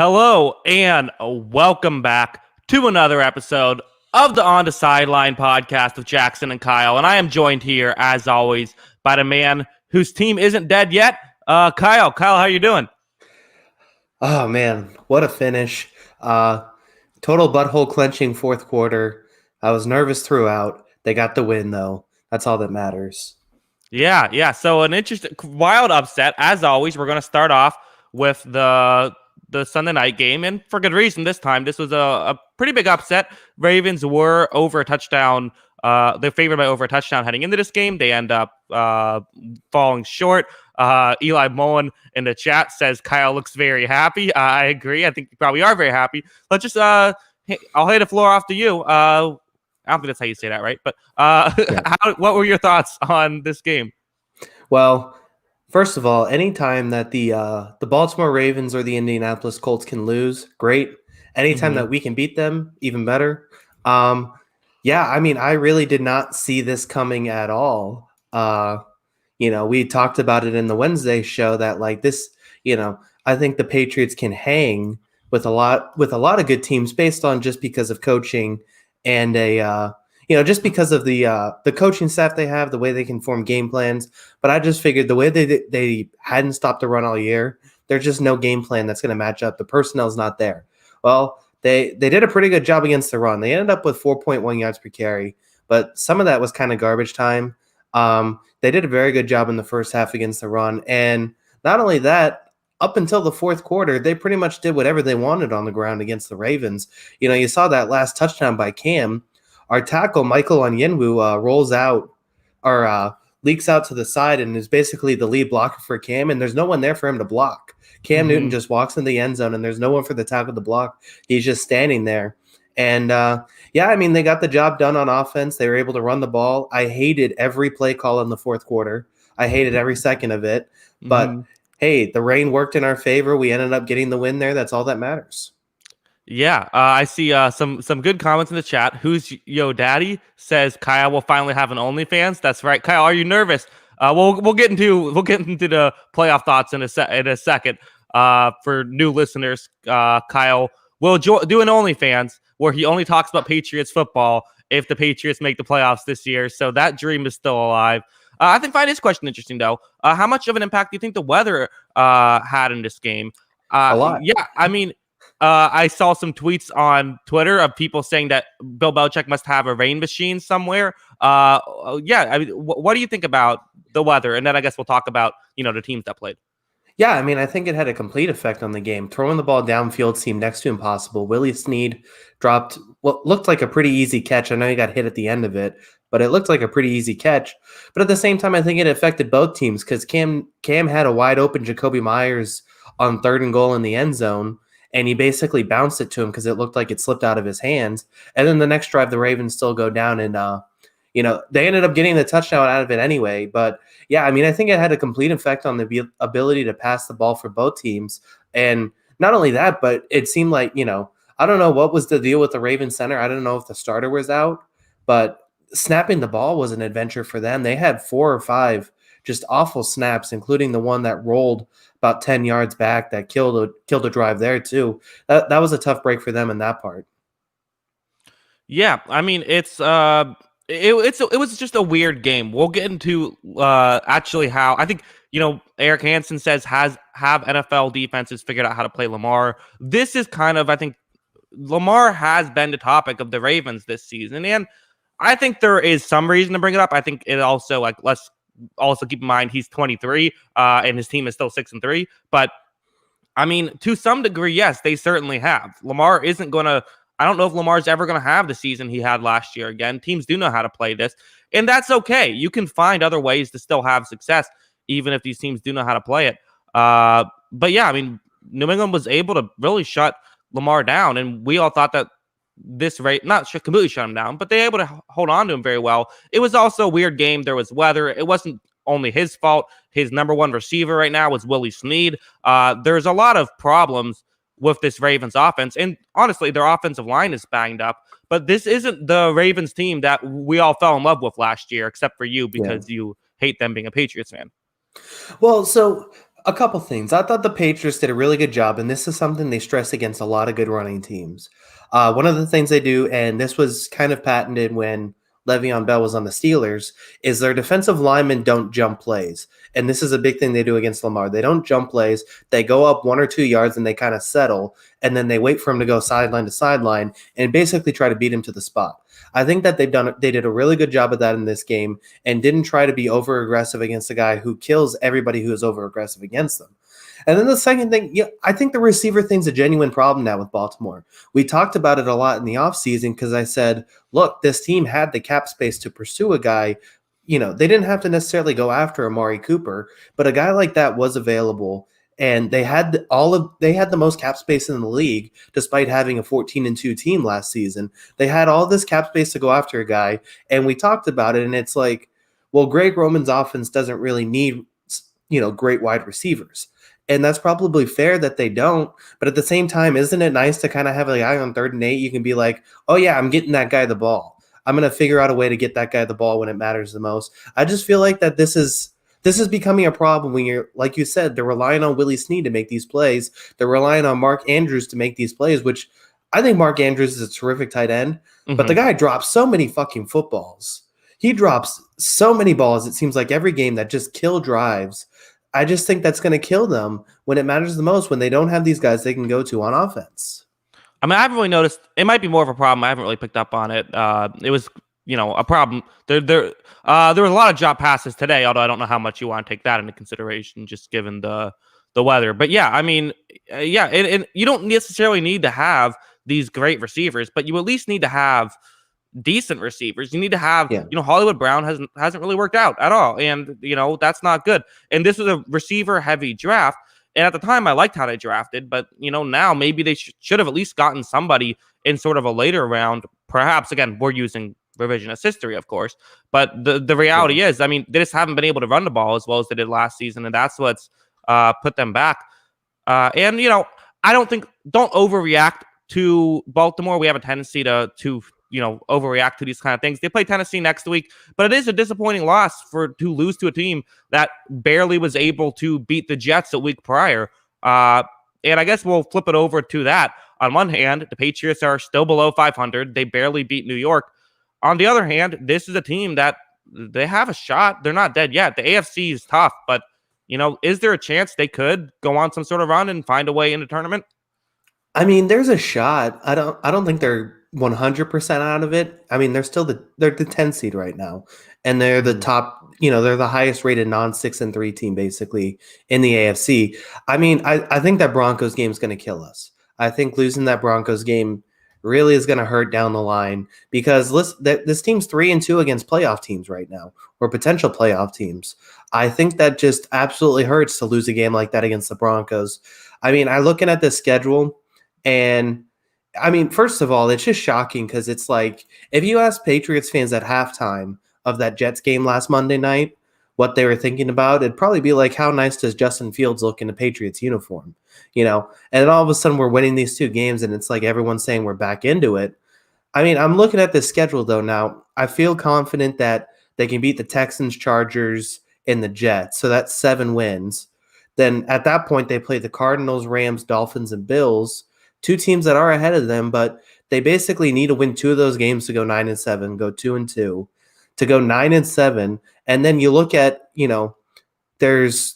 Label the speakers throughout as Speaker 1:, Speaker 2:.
Speaker 1: Hello and welcome back to another episode of the On the Sideline podcast with Jackson and Kyle. And I am joined here, as always, by the man whose team isn't dead yet, Kyle. Kyle, how you doing?
Speaker 2: Oh, man, what a finish. Total butthole clenching fourth quarter. I was nervous throughout. They got the win, though. That's all that matters.
Speaker 1: Yeah. So an interesting, wild upset. As always, we're going to start off with the Sunday night game, and for good reason this time. This was a pretty big upset. Ravens were over a touchdown. They're favored by over a touchdown heading into this game. They end up falling short. Eli Mullen in the chat says Kyle looks very happy. I agree. I think you probably are very happy. Let's just I'll hand the floor off to you. I don't think that's how you say that, right? But
Speaker 2: Yeah.
Speaker 1: what were your thoughts on this game?
Speaker 2: Well, first of all, anytime that the Baltimore Ravens or the Indianapolis Colts can lose, great. Anytime that we can beat them, even better. I really did not see this coming at all. We talked about it in the Wednesday show that I think the Patriots can hang with a lot of good teams based on just because of coaching and just because of the coaching staff they have, the way they can form game plans. But I just figured the way they hadn't stopped the run all year, there's just no game plan that's going to match up. The personnel's not there. Well, they did a pretty good job against the run. They ended up with 4.1 yards per carry, but some of that was kind of garbage time. They did a very good job in the first half against the run. And not only that, up until the fourth quarter, they pretty much did whatever they wanted on the ground against the Ravens. You saw that last touchdown by Cam. Our tackle, Michael Onyenwu, rolls out or leaks out to the side and is basically the lead blocker for Cam, and there's no one there for him to block. Cam Newton just walks in the end zone, and there's no one for the tackle to block. He's just standing there. And, they got the job done on offense. They were able to run the ball. I hated every play call in the fourth quarter. I hated every second of it. But, hey, the rain worked in our favor. We ended up getting the win there. That's all that matters.
Speaker 1: Yeah, I see some good comments in the chat. Who's Yo Daddy says Kyle will finally have an OnlyFans. That's right, Kyle. Are you nervous? We'll get into the playoff thoughts in a second. For new listeners, Kyle will do an OnlyFans where he only talks about Patriots football if the Patriots make the playoffs this year. So that dream is still alive. I find this question interesting though. How much of an impact do you think the weather had in this game?
Speaker 2: A lot.
Speaker 1: Yeah, I saw some tweets on Twitter of people saying that Bill Belichick must have a rain machine somewhere. What do you think about the weather? And then I guess we'll talk about, the teams that played.
Speaker 2: Yeah, I think it had a complete effect on the game. Throwing the ball downfield seemed next to impossible. Willie Snead dropped what looked like a pretty easy catch. I know he got hit at the end of it, but it looked like a pretty easy catch. But at the same time, I think it affected both teams because Cam had a wide open Jacoby Myers on 3rd and goal in the end zone, and he basically bounced it to him because it looked like it slipped out of his hands. And then the next drive, the Ravens still go down and, they ended up getting the touchdown out of it anyway. But, yeah, I think it had a complete effect on the ability to pass the ball for both teams. And not only that, but it seemed like, I don't know what was the deal with the Ravens center. I don't know if the starter was out, but snapping the ball was an adventure for them. They had 4 or 5 just awful snaps, including the one that rolled about 10 yards back that killed a drive there too. That was a tough break for them in that part.
Speaker 1: Yeah, it was just a weird game. We'll get into actually how I think Eric Hansen says have NFL defenses figured out how to play Lamar. This is kind of, I think Lamar has been the topic of the Ravens this season, and I think there is some reason to bring it up. I think it also let's also keep in mind he's 23 and his team is still 6-3. But to some degree, yes, they certainly have. Lamar isn't going to. I don't know if Lamar's ever going to have the season he had last year again. Teams do know how to play this, and that's okay. You can find other ways to still have success, even if these teams do know how to play it. But yeah, New England was able to really shut Lamar down, and we all thought that this rate not completely shut him down, but they were able to hold on to him very well. It was also a weird game. There was weather. It wasn't only his fault. His number one receiver right now is Willie Snead. There's a lot of problems with this Ravens offense. And honestly, their offensive line is banged up. But this isn't the Ravens team that we all fell in love with last year, except for you because you hate them being a Patriots fan.
Speaker 2: Well, so A couple things. I thought the Patriots did a really good job, and this is something they stress against a lot of good running teams. One of the things they do, and this was kind of patented when Le'Veon Bell was on the Steelers, is their defensive linemen don't jump plays. And this is a big thing they do against Lamar. They don't jump plays. They go up 1 or 2 yards and they kind of settle, and then they wait for him to go sideline to sideline and basically try to beat him to the spot. I think that they did a really good job of that in this game and didn't try to be over aggressive against a guy who kills everybody who is over aggressive against them. And then the second thing, yeah, I think the receiver thing's a genuine problem now with Baltimore. We talked about it a lot in the offseason because I said, look, this team had the cap space to pursue a guy. They didn't have to necessarily go after Amari Cooper, but a guy like that was available. And they had the most cap space in the league, despite having a 14-2 team last season. They had all this cap space to go after a guy, and we talked about it. And it's like, well, Greg Roman's offense doesn't really need great wide receivers, and that's probably fair that they don't. But at the same time, isn't it nice to kind of have a guy on 3rd and 8? You can be like, oh yeah, I'm getting that guy the ball. I'm gonna figure out a way to get that guy the ball when it matters the most. I just feel like that this is becoming a problem when you're, like you said, they're relying on Willie Snead to make these plays. They're relying on Mark Andrews to make these plays, which I think Mark Andrews is a terrific tight end, but the guy drops so many fucking footballs. He drops so many balls, it seems like every game, that just kill drives. I just think that's going to kill them when it matters the most, when they don't have these guys they can go to on offense.
Speaker 1: I mean, I haven't really noticed. It might be more of a problem. I haven't really picked up on it. It was, a problem. There were a lot of drop passes today, although I don't know how much you want to take that into consideration, just given the weather. But yeah, I mean, and you don't necessarily need to have these great receivers, but you at least need to have decent receivers. You need to have, Hollywood Brown hasn't really worked out at all, and that's not good. And this was a receiver heavy draft. And at the time, I liked how they drafted, but now maybe they should have at least gotten somebody in sort of a later round. Perhaps, again, we're using revisionist history, of course, but the reality is, I mean, they just haven't been able to run the ball as well as they did last season, and that's what's put them back. And don't overreact to Baltimore. We have a tendency to overreact to these kind of things. They play Tennessee next week, but it is a disappointing loss to lose to a team that barely was able to beat the Jets a week prior. And I guess we'll flip it over to that. On one hand, the Patriots are still below 500. They barely beat New York. On the other hand, this is a team that they have a shot. They're not dead yet. The AFC is tough, but is there a chance they could go on some sort of run and find a way in the tournament?
Speaker 2: I mean, there's a shot. I don't think they're 100% out of it. I mean, they're the 10 seed right now, and they're the top, they're the highest rated non-6-3 team basically in the AFC. I mean, I think that Broncos game is going to kill us. I think losing that Broncos game really is going to hurt down the line, because this team's 3-2 against playoff teams right now, or potential playoff teams. I think that just absolutely hurts to lose a game like that against the Broncos. I mean, I'm looking at the schedule, and I mean, first of all, it's just shocking because it's like, if you ask Patriots fans at halftime of that Jets game last Monday night what they were thinking about, it'd probably be like, how nice does Justin Fields look in a Patriots uniform? And then all of a sudden we're winning these 2 games, and it's like everyone's saying we're back into it. I mean, I'm looking at this schedule, though, now. I feel confident that they can beat the Texans, Chargers, and the Jets. So that's 7 wins. Then at that point, they play the Cardinals, Rams, Dolphins, and Bills. 2 teams that are ahead of them, but they basically need to win 2 of those games to go 9-7, go 2-2, to go 9-7. And then you look at, there's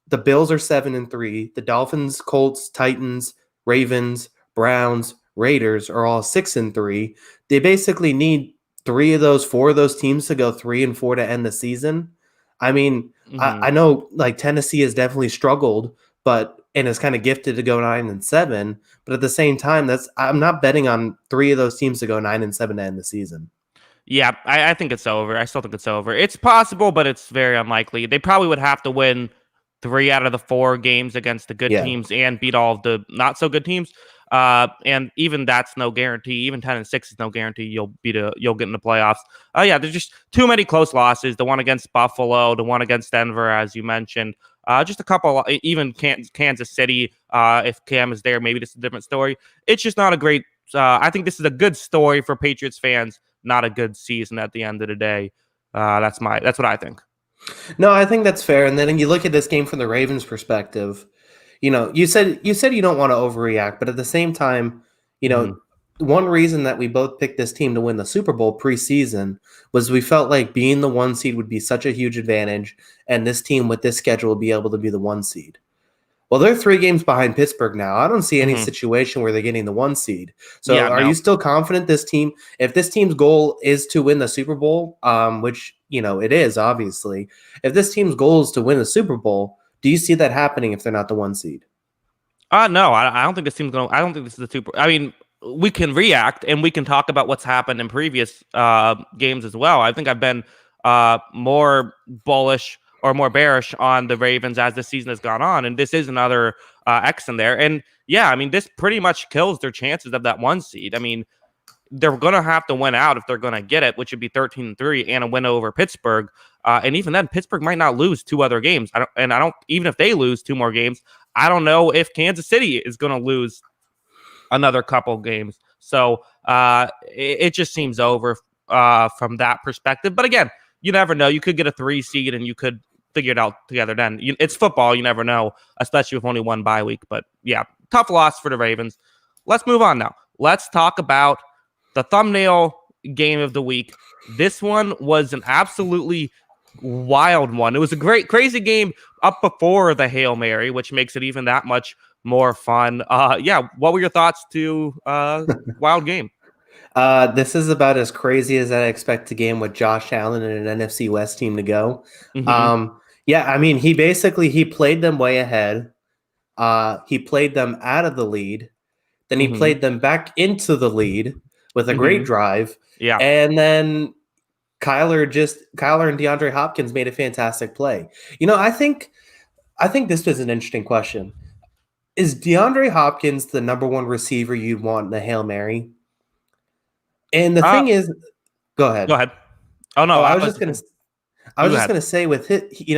Speaker 2: the Bills are 7-3, the Dolphins, Colts, Titans, Ravens, Browns, Raiders are all 6-3. They basically need 4 of those teams to go 3-4 to end the season. I mean, I know like Tennessee has definitely struggled, and is kind of gifted to go 9-7. But at the same time, I'm not betting on 3 of those teams to go 9-7 to end the season.
Speaker 1: Yeah, I think it's over. I still think it's over. It's possible, but it's very unlikely. They probably would have to win 3 out of the 4 games against the good teams and beat all of the not so good teams. And even that's no guarantee. Even 10-6 is no guarantee you'll get in the playoffs. There's just too many close losses. The one against Buffalo, the one against Denver, as you mentioned. Just a couple, even Kansas City. If Cam is there, maybe this is a different story. It's just not a great. I think this is a good story for Patriots fans. Not a good season at the end of the day. That's what I think.
Speaker 2: No, I think that's fair. And then you look at this game from the Ravens' perspective. You said you don't want to overreact, but at the same time, you know,
Speaker 1: Mhm.
Speaker 2: one reason that we both picked this team to win the Super Bowl preseason was we felt like being the one seed would be such a huge advantage, and this team with this schedule would be able to be the one seed. Well, they're 3 games behind Pittsburgh now. I don't see any
Speaker 1: Mhm.
Speaker 2: situation where they're getting the one seed. So,
Speaker 1: Yeah,
Speaker 2: are you
Speaker 1: no.
Speaker 2: still confident this team, if this team's goal is to win the Super Bowl, which it is obviously, if this team's goal is to win the Super Bowl, do you see that happening if they're not the one seed?
Speaker 1: No, I don't think this team's going to. I don't think this is a super. I mean, we can react and we can talk about what's happened in previous games as well. I think I've been more bullish or more bearish on the Ravens as the season has gone on, and this is another X in there. And yeah, I mean, this pretty much kills their chances of that one seed. I mean, they're going to have to win out if they're going to get it, which would be 13-3 and a win over Pittsburgh. And even then, Pittsburgh might not lose 2 other games. I don't, even if they lose 2 more games, I don't know if Kansas City is going to lose another couple games. So it just seems over from that perspective. But again, you never know. You could get a 3 seed and you could figure it out together then. It's football. You never know, especially with only one bye week. But yeah, tough loss for the Ravens. Let's move on now. Let's talk about the thumbnail game of the week. This one was an absolutely wild one. It was a great, crazy game up before the Hail Mary, which makes it even that much more fun. Yeah, what were your thoughts to wild game?
Speaker 2: This is about as crazy as I expect a game with Josh Allen and an NFC West team to go.
Speaker 1: Hmm.
Speaker 2: Yeah, I mean, he played them way ahead. He played them out of the lead. Then he
Speaker 1: Hmm.
Speaker 2: played them back into the lead with a great
Speaker 1: Hmm.
Speaker 2: drive.
Speaker 1: Yeah.
Speaker 2: And then Kyler and DeAndre Hopkins made a fantastic play. I think this was an interesting question. Is DeAndre Hopkins the number one receiver you'd want in the Hail Mary? And the
Speaker 1: Uh,
Speaker 2: thing is, go
Speaker 1: Go
Speaker 2: ahead.
Speaker 1: ahead. Oh no,
Speaker 2: Oh, I
Speaker 1: I
Speaker 2: was
Speaker 1: was
Speaker 2: just
Speaker 1: just
Speaker 2: gonna
Speaker 1: gonna,
Speaker 2: I
Speaker 1: you
Speaker 2: was
Speaker 1: go
Speaker 2: just
Speaker 1: ahead.
Speaker 2: gonna say with it, he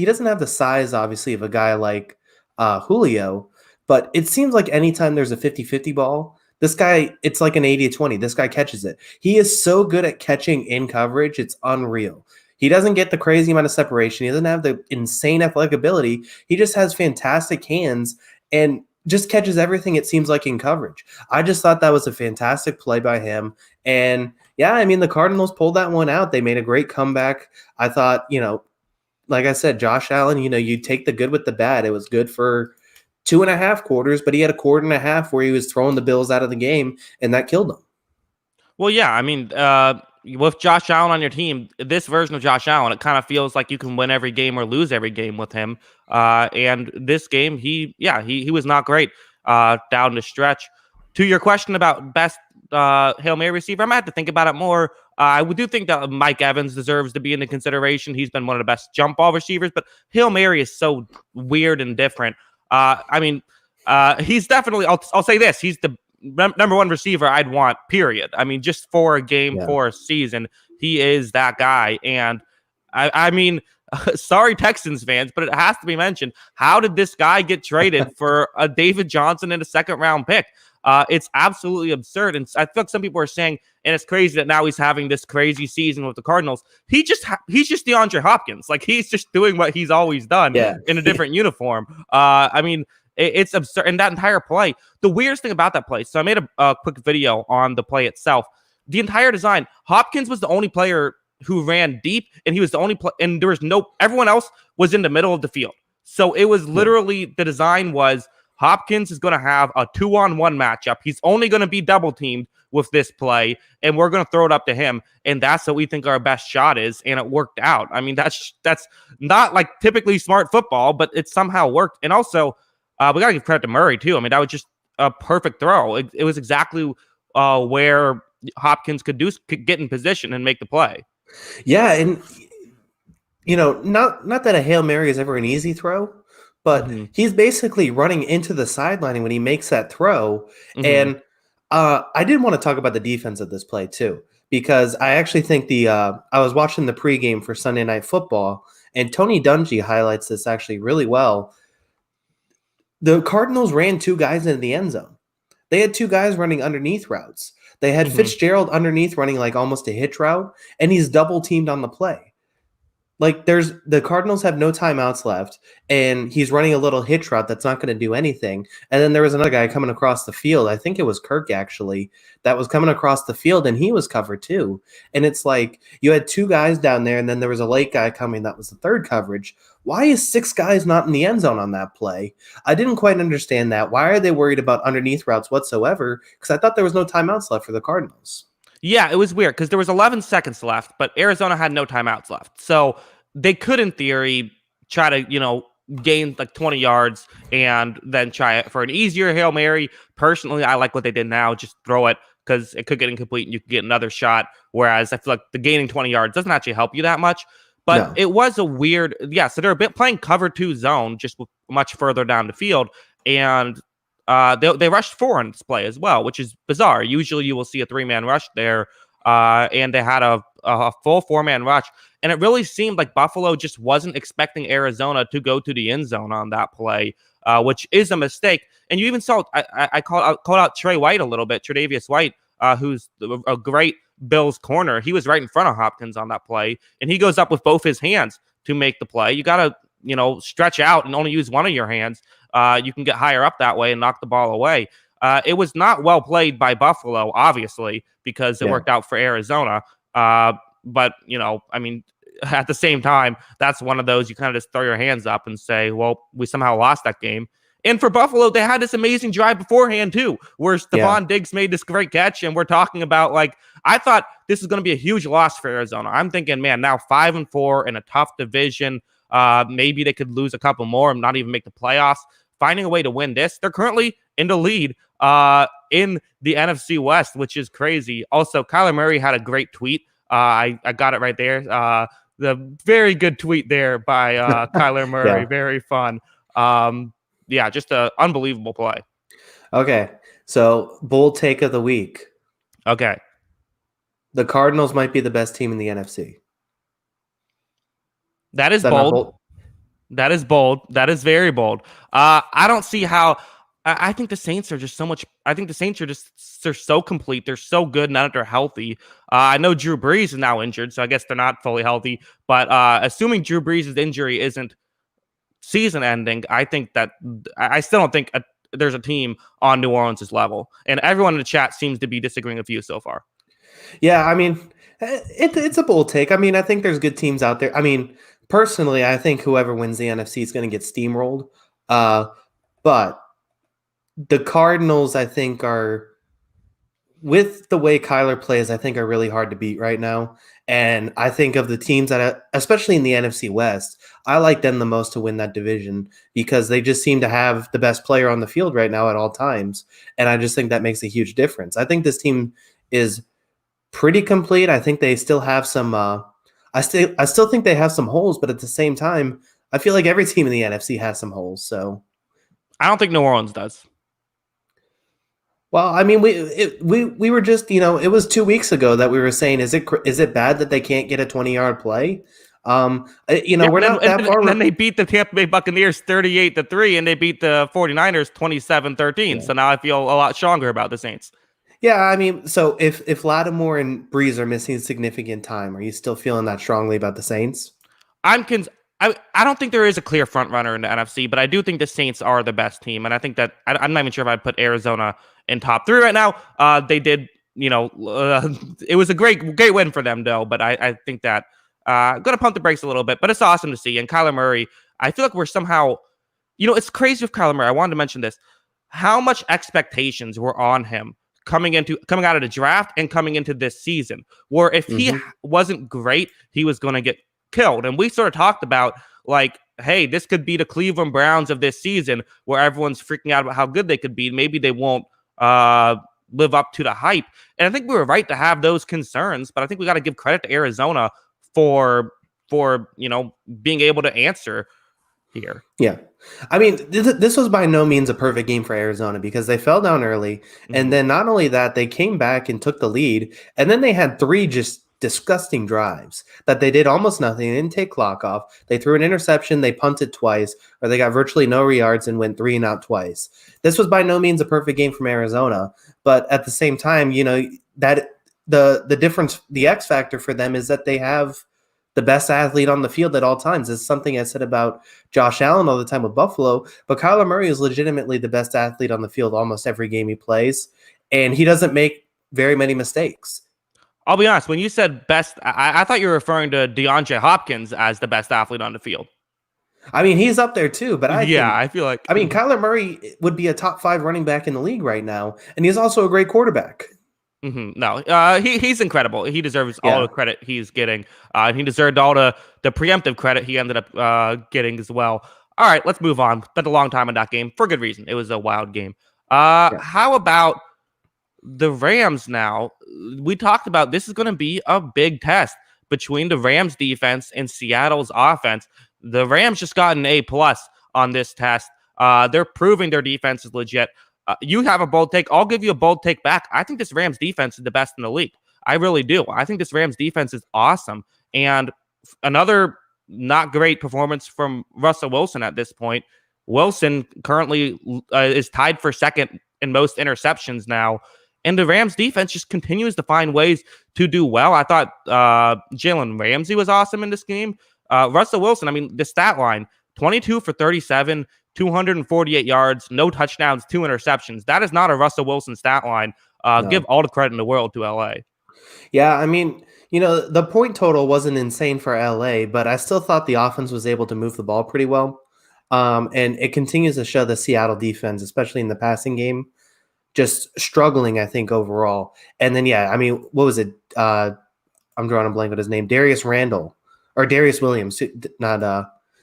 Speaker 2: doesn't have the size obviously of a guy like Julio, but it seems like anytime there's a 50-50 ball, this guy, it's like an 80-20. This guy catches it. He is so good at catching in coverage, it's unreal. He doesn't get the crazy amount of separation. He doesn't have the insane athletic ability. He just has fantastic hands and just catches everything, it seems like, in coverage. I just thought that was a fantastic play by him. And yeah, I mean, the Cardinals pulled that one out. They made a great comeback. I thought, like I said, Josh Allen, you take the good with the bad. It was good for 2.5 quarters, but he had a quarter and a half where he was throwing the Bills out of the game, and that killed him.
Speaker 1: Well, yeah, I mean, with Josh Allen on your team, this version of Josh Allen, it kind of feels like you can win every game or lose every game with him. And this game, he was not great down the stretch. To your question about best Hail Mary receiver, I might have to think about it more. I do think that Mike Evans deserves to be in the consideration. He's been one of the best jump ball receivers, but Hail Mary is so weird and different. I mean, he's definitely. I'll say this: he's the number one receiver I'd want, period. I mean, just for a game,
Speaker 2: Yeah.
Speaker 1: for a season, he is that guy. And I mean, sorry, Texans fans, but it has to be mentioned. How did this guy get traded for a David Johnson and a second round pick? It's absolutely absurd. And I feel like some people are saying, and it's crazy that now he's having this crazy season with the Cardinals. He's just DeAndre Hopkins. Like, he's just doing what he's always done
Speaker 2: Yeah.
Speaker 1: in a different uniform. I mean, it's absurd. And that entire play, the weirdest thing about that play, so I made a quick video on the play itself. The entire design, Hopkins was the only player who ran deep, and he was the only and there was everyone else was in the middle of the field. So it was
Speaker 2: Yeah.
Speaker 1: literally, the design was Hopkins is going to have a 2-on-1 matchup. He's only going to be double teamed with this play, and we're going to throw it up to him. And that's what we think our best shot is. And it worked out. I mean, that's not like typically smart football, but it somehow worked. And also, we got to give credit to Murray, too. I mean, that was just a perfect throw. It was exactly where Hopkins could get in position and make the play.
Speaker 2: Yeah, and not that a Hail Mary is ever an easy throw, but
Speaker 1: Hmm.
Speaker 2: he's basically running into the sideline when he makes that throw.
Speaker 1: Hmm.
Speaker 2: And I did want to talk about the defense of this play too, because I actually think I was watching the pregame for Sunday Night Football, and Tony Dungy highlights this actually really well. The Cardinals ran 2 guys into the end zone. They had 2 guys running underneath routes. They had
Speaker 1: Hmm.
Speaker 2: Fitzgerald underneath running like almost a hitch route, and he's double teamed on the play. like the Cardinals have no timeouts left, and he's running a little hitch route that's not going to do anything. And then there was another guy coming across the field. I think it was Kirk actually that was coming across the field, and he was covered too. And it's like you had two guys down there, and then there was a late guy coming that was the third coverage. Why is six guys not in the end zone on that play? I didn't quite understand that. Why are they worried about underneath routes whatsoever? Because I thought there was no timeouts left for the Cardinals.
Speaker 1: Yeah, it was weird because there was 11 seconds left, but Arizona had no timeouts left. So they could, in theory, try to, gain like 20 yards and then try it for an easier Hail Mary. Personally, I like what they did now. Just throw it because it could get incomplete and you could get another shot. Whereas I feel like the gaining 20 yards doesn't actually help you that much. But
Speaker 2: No.
Speaker 1: it was a weird, so they're a bit playing cover 2 zone, just much further down the field. And they rushed 4 on display as well, which is bizarre. Usually you will see a 3-man rush there, and they had a full 4-man rush. And it really seemed like Buffalo just wasn't expecting Arizona to go to the end zone on that play, which is a mistake. And you even saw, I called out Trey White a little bit, Tre'Davious White, who's a great Bills corner. He was right in front of Hopkins on that play, and he goes up with both his hands to make the play. You got to, stretch out and only use one of your hands. You can get higher up that way and knock the ball away. It was not well played by Buffalo, obviously, because it worked out for Arizona. But, at the same time, that's one of those you kind of just throw your hands up and say, well, we somehow lost that game. And for Buffalo, they had this amazing drive beforehand, too, where Stephon Diggs made this great catch. And we're talking about, I thought this is going to be a huge loss for Arizona. I'm thinking, man, now 5-4 in a tough division. Maybe they could lose a couple more and not even make the playoffs. Finding a way to win this. They're currently in the lead in the NFC West, which is crazy. Also, Kyler Murray had a great tweet. I got it right there. The very good tweet there by Kyler Murray. Very fun. Just an unbelievable play.
Speaker 2: Okay, so bold take of the week.
Speaker 1: Okay.
Speaker 2: The Cardinals might be the best team in the NFC.
Speaker 1: That is bold. That is bold. That is very bold. I don't see how. I think the Saints are just so much. I think the Saints are they're so complete. They're so good now that they're healthy. I know Drew Brees is now injured, so I guess they're not fully healthy. But assuming Drew Brees' injury isn't season ending, I think that I still don't think there's a team on New Orleans' level. And everyone in the chat seems to be disagreeing with you so far.
Speaker 2: Yeah, I mean, it's a bold take. I mean, I think there's good teams out there. I mean, personally, I think whoever wins the NFC is going to get steamrolled. But the Cardinals, I think, are, with the way Kyler plays, I think are really hard to beat right now. And I think of the teams that, especially in the NFC West, I like them the most to win that division because they just seem to have the best player on the field right now at all times. And I just think that makes a huge difference. I think this team is pretty complete. I think they still have some I still think they have some holes, but at the same time, I feel like every team in the NFC has some holes. So
Speaker 1: I don't think New Orleans does.
Speaker 2: Well, I mean, we were just, it was 2 weeks ago that we were saying, is it bad that they can't get a 20-yard play? We're not that far.
Speaker 1: And then they beat the Tampa Bay Buccaneers 38-3, and they beat the 49ers 27-13. Yeah. So now I feel a lot stronger about the Saints.
Speaker 2: Yeah, I mean, so if Lattimore and Breeze are missing significant time, are you still feeling that strongly about the Saints?
Speaker 1: I don't think there is a clear front runner in the NFC, but I do think the Saints are the best team, and I think that I'm not even sure if I'd put Arizona in top 3 right now. They did, it was a great win for them, though. But I think that going to pump the brakes a little bit, but it's awesome to see. And Kyler Murray, I feel like we're somehow, it's crazy with Kyler Murray. I wanted to mention this: how much expectations were on him coming out of the draft and coming into this season. Where if he wasn't great, he was going to get killed. And we sort of talked about, like, hey, this could be the Cleveland Browns of this season, where everyone's freaking out about how good they could be. Maybe they won't live up to the hype. And I think we were right to have those concerns, but I think we got to give credit to Arizona for being able to answer here.
Speaker 2: Yeah. I mean, this was by no means a perfect game for Arizona because they fell down early. And then not only that, they came back and took the lead. And then they had 3 just disgusting drives that they did almost nothing. They didn't take clock off. They threw an interception. They punted twice, or they got virtually no yards and went 3 and out twice. This was by no means a perfect game from Arizona. But at the same time, that the difference, the X factor for them is that they have the best athlete on the field at all times. It's something I said about Josh Allen all the time with Buffalo, but Kyler Murray is legitimately the best athlete on the field almost every game he plays, and he doesn't make very many mistakes.
Speaker 1: I'll be honest. When you said best, I thought you were referring to DeAndre Hopkins as the best athlete on the field.
Speaker 2: I mean, he's up there too, but
Speaker 1: Yeah, I feel like.
Speaker 2: I mean, Kyler Murray would be a top 5 running back in the league right now, and he's also a great quarterback.
Speaker 1: No, he's incredible. He deserves all
Speaker 2: Yeah.
Speaker 1: the credit he's getting. He deserved all the preemptive credit he ended up getting as well. All right, let's move on. Spent a long time on that game for good reason. It was a wild game.
Speaker 2: Yeah.
Speaker 1: How about the Rams now? We talked about this is going to be a big test between the Rams defense and Seattle's offense. The Rams just got an A+ on this test. They're proving their defense is legit. You have a bold take. I'll give you a bold take back. I think this Rams defense is the best in the league. I really do. I think this Rams defense is awesome. And another not great performance from Russell Wilson at this point. Wilson currently is tied for second in most interceptions now. And the Rams defense just continues to find ways to do well. I thought Jalen Ramsey was awesome in this game. Russell Wilson, I mean, the stat line, 22 for 37, 248 yards, no touchdowns, 2 interceptions. That is not a Russell Wilson stat line.
Speaker 2: No.
Speaker 1: Give all the credit in the world to LA.
Speaker 2: Yeah, I mean, the point total wasn't insane for LA, but I still thought the offense was able to move the ball pretty well. And it continues to show the Seattle defense, especially in the passing game, just struggling, I think, overall. And then, yeah, I mean, what was it? I'm drawing a blank on his name. Darius Williams, not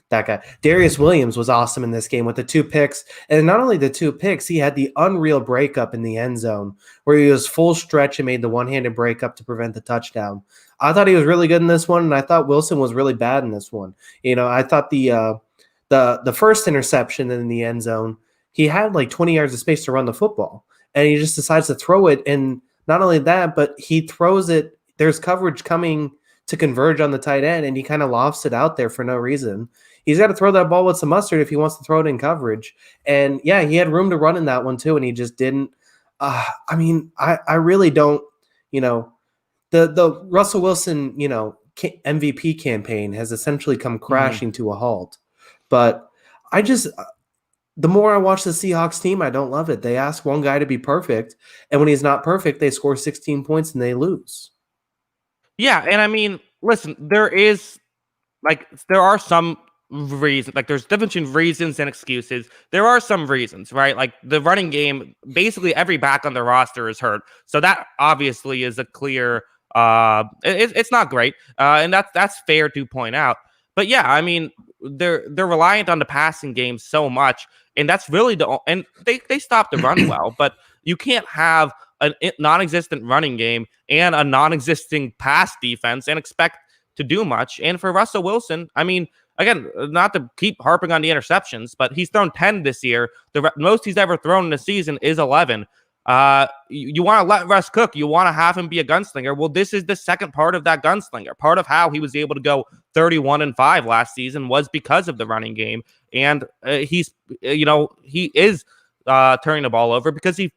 Speaker 2: that guy. Darius Williams was awesome in this game with the 2 picks. And not only the 2 picks, he had the unreal breakup in the end zone where he was full stretch and made the one-handed breakup to prevent the touchdown. I thought he was really good in this one, and I thought Wilson was really bad in this one. I thought the first interception in the end zone, he had like 20 yards of space to run the football, and he just decides to throw it. And not only that, but he throws it. There's coverage coming to converge on the tight end, and he kind of lofts it out there for no reason. He's got to throw that ball with some mustard if he wants to throw it in coverage. And yeah, he had room to run in that one too, and he just didn't. I mean, I really don't. The Russell Wilson MVP campaign has essentially come crashing to a halt. But the more I watch the Seahawks team, I don't love it. They ask one guy to be perfect, and when he's not perfect, they score 16 points and they lose.
Speaker 1: Yeah, and I mean, listen, there are some reasons, like there's different between reasons and excuses. There are some reasons, right? Like the running game, basically every back on the roster is hurt. So that obviously is a clear, it's not great. And that's fair to point out. But yeah, I mean, they're reliant on the passing game so much, and that's really and they stopped the run well, but you can't have a non-existent running game and a non-existing pass defense and expect to do much. And for Russell Wilson, I mean, again, not to keep harping on the interceptions, but he's thrown 10 this year. The most he's ever thrown in a season is 11. You want to let Russ cook. You want to have him be a gunslinger. Well, this is the second part of that gunslinger. Part of how he was able to go 31-5 last season was because of the running game. And he is turning the ball over because he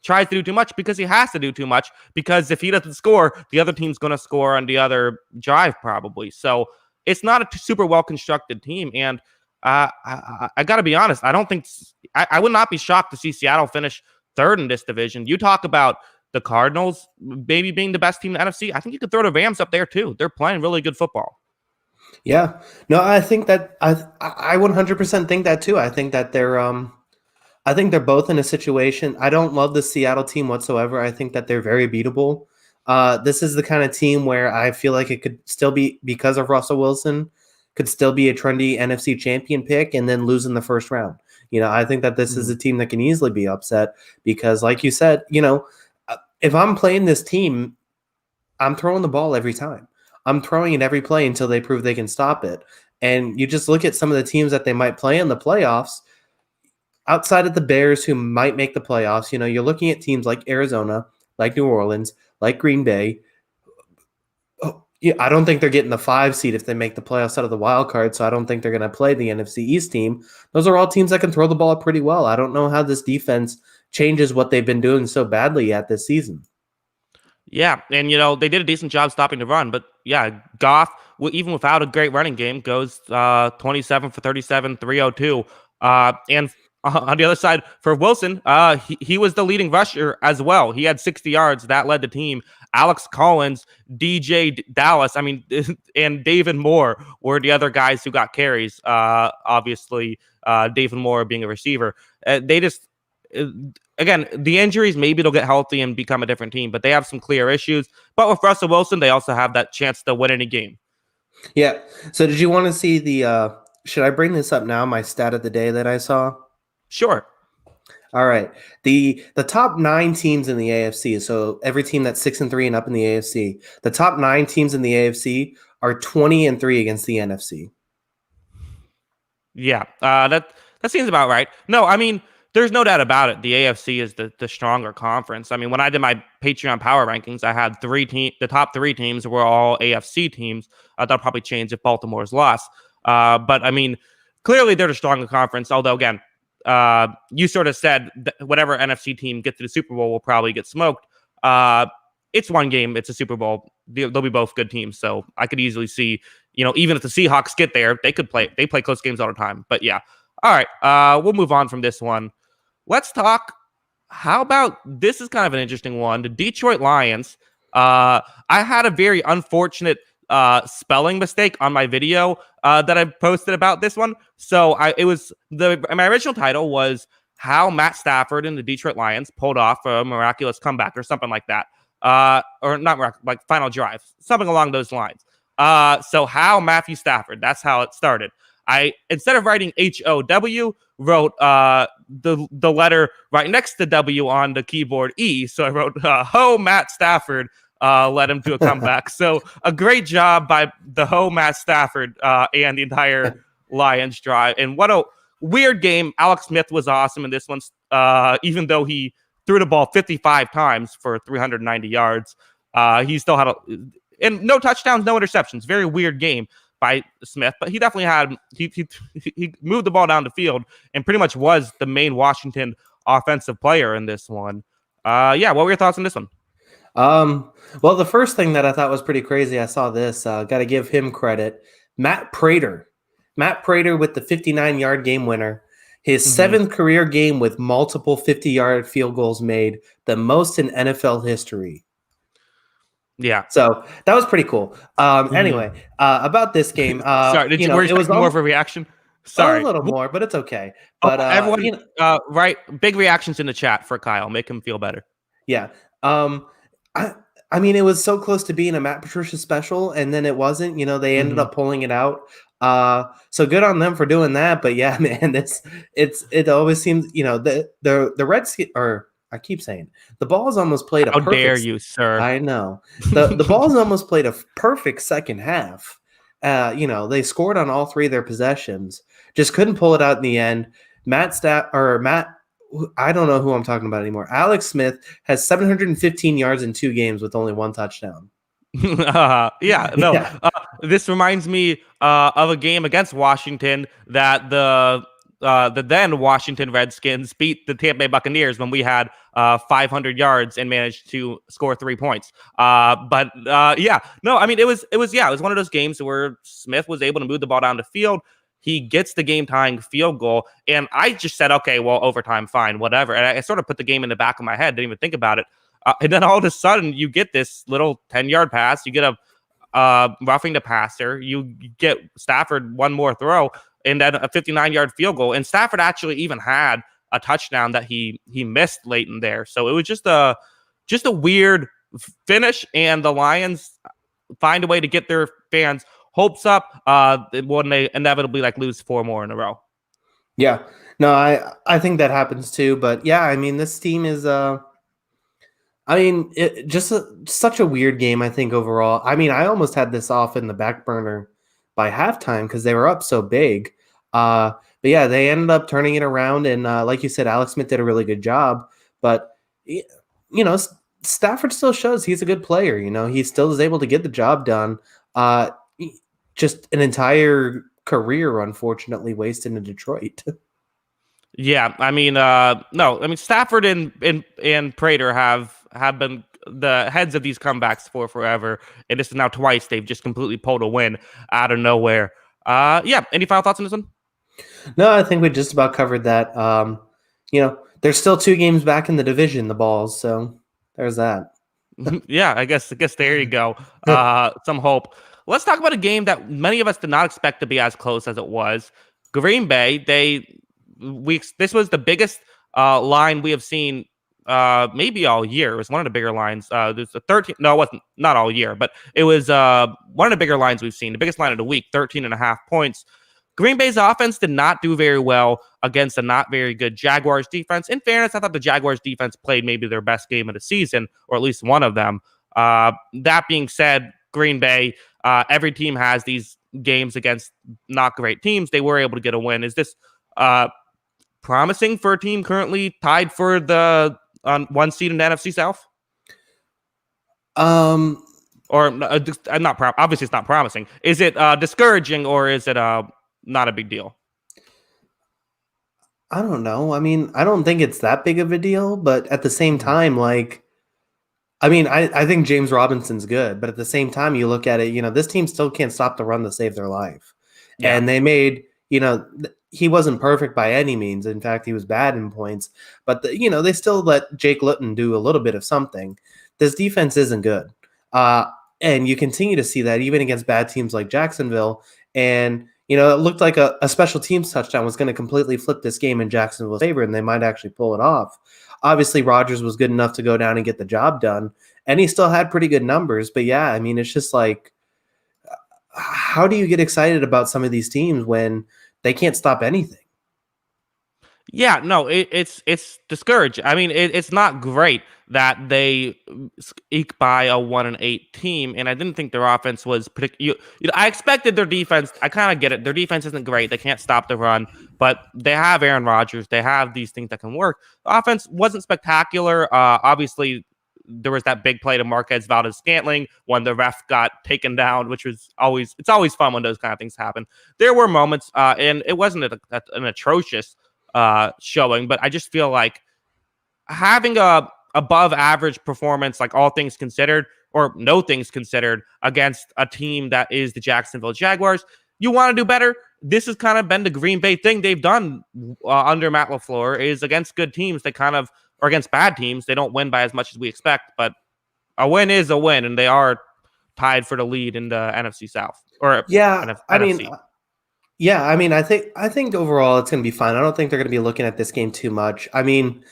Speaker 1: tries to do too much, because he has to do too much, because if he doesn't score, the other team's going to score on the other drive probably. So it's not a super well-constructed team. And I got to be honest, I would not be shocked to see Seattle finish third in this division. You talk about the Cardinals maybe being the best team in the NFC. I think you could throw the Rams up there too. They're playing really good football.
Speaker 2: Yeah. No, I think that I 100% think that too. I think that they're both in a situation. I don't love the Seattle team whatsoever. I think that they're very beatable. This is the kind of team where I feel like it could still be, because of Russell Wilson, could still be a trendy NFC champion pick and then lose in the first round. I think that this is a team that can easily be upset because, like you said, if I'm playing this team, I'm throwing the ball every time. I'm throwing it every play until they prove they can stop it. And you just look at some of the teams that they might play in the playoffs, outside of the Bears who might make the playoffs. You're looking at teams like Arizona, like New Orleans, like Green Bay. Yeah, I don't think they're getting the 5 seed if they make the playoffs out of the wild card, so I don't think they're going to play the NFC East team. Those are all teams that can throw the ball pretty well. I don't know how this defense changes what they've been doing so badly at this season.
Speaker 1: Yeah, and they did a decent job stopping the run, but yeah, Goff even without a great running game, goes 27 for 37, 302. And on the other side for Wilson, he was the leading rusher as well. He had 60 yards. That led the team. Alex Collins, DJ Dallas, I mean, and David Moore were the other guys who got carries. Obviously, David Moore being a receiver. They just, again, the injuries, maybe they'll get healthy and become a different team, but they have some clear issues. But with Russell Wilson, they also have that chance to win any game.
Speaker 2: Yeah. So did you want to see the should I bring this up now, my stat of the day that I saw?
Speaker 1: Sure.
Speaker 2: All right. The top 9 teams in the AFC, so every team that's 6-3 and up in the AFC, the top 9 teams in the AFC are 20-3 against the NFC.
Speaker 1: Yeah. That seems about right. No, I mean, there's no doubt about it. The AFC is the stronger conference. I mean, when I did my Patreon power rankings, I had the top 3 teams were all AFC teams. That'll probably change if Baltimore's lost. But I mean, clearly they're the stronger conference. Although again, you sort of said that whatever NFC team gets to the Super Bowl will probably get smoked. It's one game. It's a Super Bowl. They'll be both good teams. So I could easily see, even if the Seahawks get there, they play close games all the time. But yeah. All right. We'll move on from this one. Let's talk. How about this is kind of an interesting one. The Detroit Lions. I had a very unfortunate spelling mistake on my video that I posted about this one. So my original title was how Matt Stafford and the Detroit Lions pulled off a miraculous comeback or something like that. Or not like final drive, something along those lines. So how Matthew Stafford, that's how it started. I, instead of writing HOW, wrote the letter right next to W on the keyboard E. So I wrote, ho Matt Stafford led him to a comeback. So a great job by the ho Matt Stafford and the entire Lions drive. And what a weird game. Alex Smith was awesome in this one, even though he threw the ball 55 times for 390 yards. He still had and no touchdowns, no interceptions. Very weird game by Smith, but he definitely had he moved the ball down the field and pretty much was the main Washington offensive player in this one. What were your thoughts on this one?
Speaker 2: Well, the first thing that I thought was pretty crazy, I saw this. Got to give him credit. Matt Prater with the 59-yard game winner. His 7th career game with multiple 50-yard field goals made, the most in NFL history.
Speaker 1: Yeah.
Speaker 2: So that was pretty cool. Anyway, about this game.
Speaker 1: Sorry, it was more of a reaction? Sorry.
Speaker 2: A little more, but it's okay. But
Speaker 1: everyone, right, big reactions in the chat for Kyle. Make him feel better.
Speaker 2: Yeah. I mean, it was so close to being a Matt Patricia special, and then it wasn't. They ended up pulling it out. So good on them for doing that. But yeah, man, it always seems the Redskins, or I keep saying the Balls almost played a.
Speaker 1: How dare you, sir?
Speaker 2: I know the Balls almost played a perfect second half. They scored on all 3 of their possessions, just couldn't pull it out in the end. Matt, I don't know who I'm talking about anymore. Alex Smith has 715 yards in 2 games with only 1 touchdown.
Speaker 1: This reminds me of a game against Washington that the then Washington Redskins beat the Tampa Bay Buccaneers when we had 500 yards and managed to score 3 points. I mean, it was one of those games where Smith was able to move the ball down the field. He gets the game-tying field goal, and I just said, okay, well, overtime, fine, whatever. And I sort of put the game in the back of my head, didn't even think about it. And then all of a sudden, you get this little 10-yard pass. You get a roughing the passer. You get Stafford one more throw, and then a 59-yard field goal. And Stafford actually even had a touchdown that he missed late in there. So it was just a weird finish, and the Lions find a way to get their fans' hopes up when they inevitably lose 4 more in a row.
Speaker 2: Yeah, no, I think that happens too. But yeah, I mean, this team is such a weird game, I think, overall. I mean, I almost had this off in the back burner by halftime because they were up so big. But yeah, they ended up turning it around. And like you said, Alex Smith did a really good job. But, Stafford still shows he's a good player. He still is able to get the job done. Just an entire career, unfortunately, wasted in Detroit. Yeah,
Speaker 1: I mean, Stafford and Prater have been the heads of these comebacks for forever, and this is now twice they've just completely pulled a win out of nowhere. Yeah. Any final thoughts on this one?
Speaker 2: No, I think we just about covered that. There's still 2 games back in the division, the Balls. So there's that.
Speaker 1: Yeah, I guess there you go. Some hope. Let's talk about a game that many of us did not expect to be as close as it was. Green Bay, this was the biggest line we have seen maybe all year. It was one of the bigger lines. There's a 13. No, it wasn't, not all year, but it was one of the bigger lines we've seen. The biggest line of the week, 13.5 points. Green Bay's offense did not do very well against a not very good Jaguars defense. In fairness, I thought the Jaguars defense played maybe their best game of the season, or at least one of them. That being said, Green Bay, every team has these games against not great teams. They were able to get a win. Is this promising for a team currently tied for the 1 seed in the NFC South? Or obviously it's not promising. Is it discouraging, or is it not a big deal?
Speaker 2: I don't know. I mean, I don't think it's that big of a deal, but at the same time, I think James Robinson's good, but at the same time, you look at it, this team still can't stop the run to save their life. Yeah. And they made, he wasn't perfect by any means. In fact, he was bad in points, but they still let Jake Luton do a little bit of something. This defense isn't good. And you continue to see that even against bad teams like Jacksonville. And, it looked like a special teams touchdown was going to completely flip this game in Jacksonville's favor, and they might actually pull it off. Obviously, Rodgers was good enough to go down and get the job done, and he still had pretty good numbers. But yeah, I mean, it's just like, how do you get excited about some of these teams when they can't stop anything?
Speaker 1: Yeah, no, it's discouraging. I mean, it's not great that they eke by a 1-8 team, and I didn't think their offense was particularly. I expected their defense. I kind of get it. Their defense isn't great. They can't stop the run, but they have Aaron Rodgers. They have these things that can work. The offense wasn't spectacular. Obviously, there was that big play to Marquez Valdes-Scantling when the ref got taken down, which was it's always fun when those kind of things happen. There were moments, and it wasn't an atrocious showing, but I just feel like having a above average performance, like all things considered, or no things considered, against a team that is the Jacksonville Jaguars, you want to do better. This has kind of been the Green Bay thing they've done under Matt LaFleur, is against good teams, or against bad teams, they don't win by as much as we expect, but a win is a win, and they are tied for the lead in the NFC South. NFC.
Speaker 2: I think overall it's going to be fine. I don't think they're going to be looking at this game too much. I mean,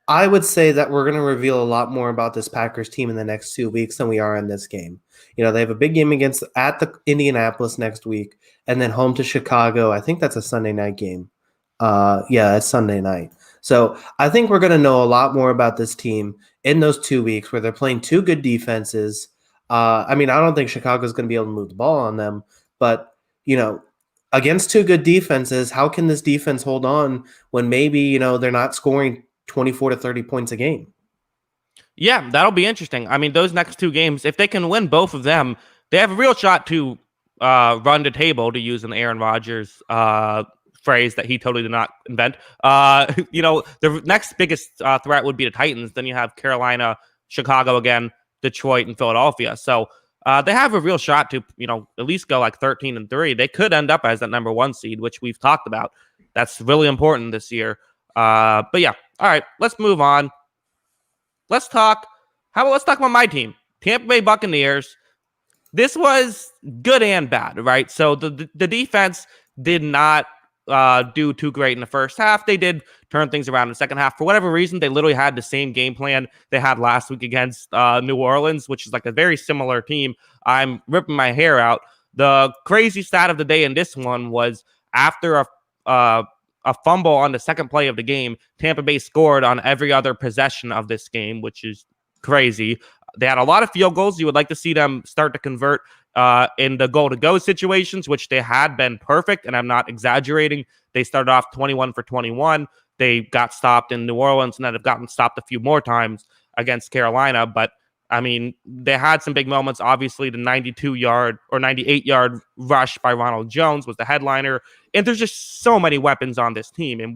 Speaker 2: I would say that we're going to reveal a lot more about this Packers team in the next 2 weeks than we are in this game. They have a big game at the Indianapolis next week, and then home to Chicago. I think that's a Sunday night game. It's Sunday night. So I think we're going to know a lot more about this team in those 2 weeks where they're playing 2 good defenses. I don't think Chicago's going to be able to move the ball on them, but against 2 good defenses, how can this defense hold on when maybe, they're not scoring 24 to 30 points a game?
Speaker 1: Yeah, that'll be interesting. I mean, those next 2 games, if they can win both of them, they have a real shot to run the table, to use an Aaron Rodgers phrase that he totally did not invent. The next biggest threat would be the Titans. Then you have Carolina, Chicago again, Detroit, and Philadelphia. So they have a real shot to, at least go like 13-3. They could end up as that number 1 seed, which we've talked about. That's really important this year. But yeah, all right, let's move on. Let's talk about my team, Tampa Bay Buccaneers. This was good and bad, right? So the defense did not do too great in the first half. They did turn things around in the second half. For whatever reason, they literally had the same game plan they had last week against New Orleans, which is like a very similar team. I'm ripping my hair out. The crazy stat of the day in this one was after a fumble on the second play of the game, Tampa Bay scored on every other possession of this game, which is crazy. They had a lot of field goals. You would like to see them start to convert in the goal-to-go situations, which they had been perfect, and I'm not exaggerating. They started off 21 for 21. They got stopped in New Orleans and then have gotten stopped a few more times against Carolina. But, I mean, they had some big moments. Obviously, the 92-yard or 98-yard rush by Ronald Jones was the headliner. And there's just so many weapons on this team. And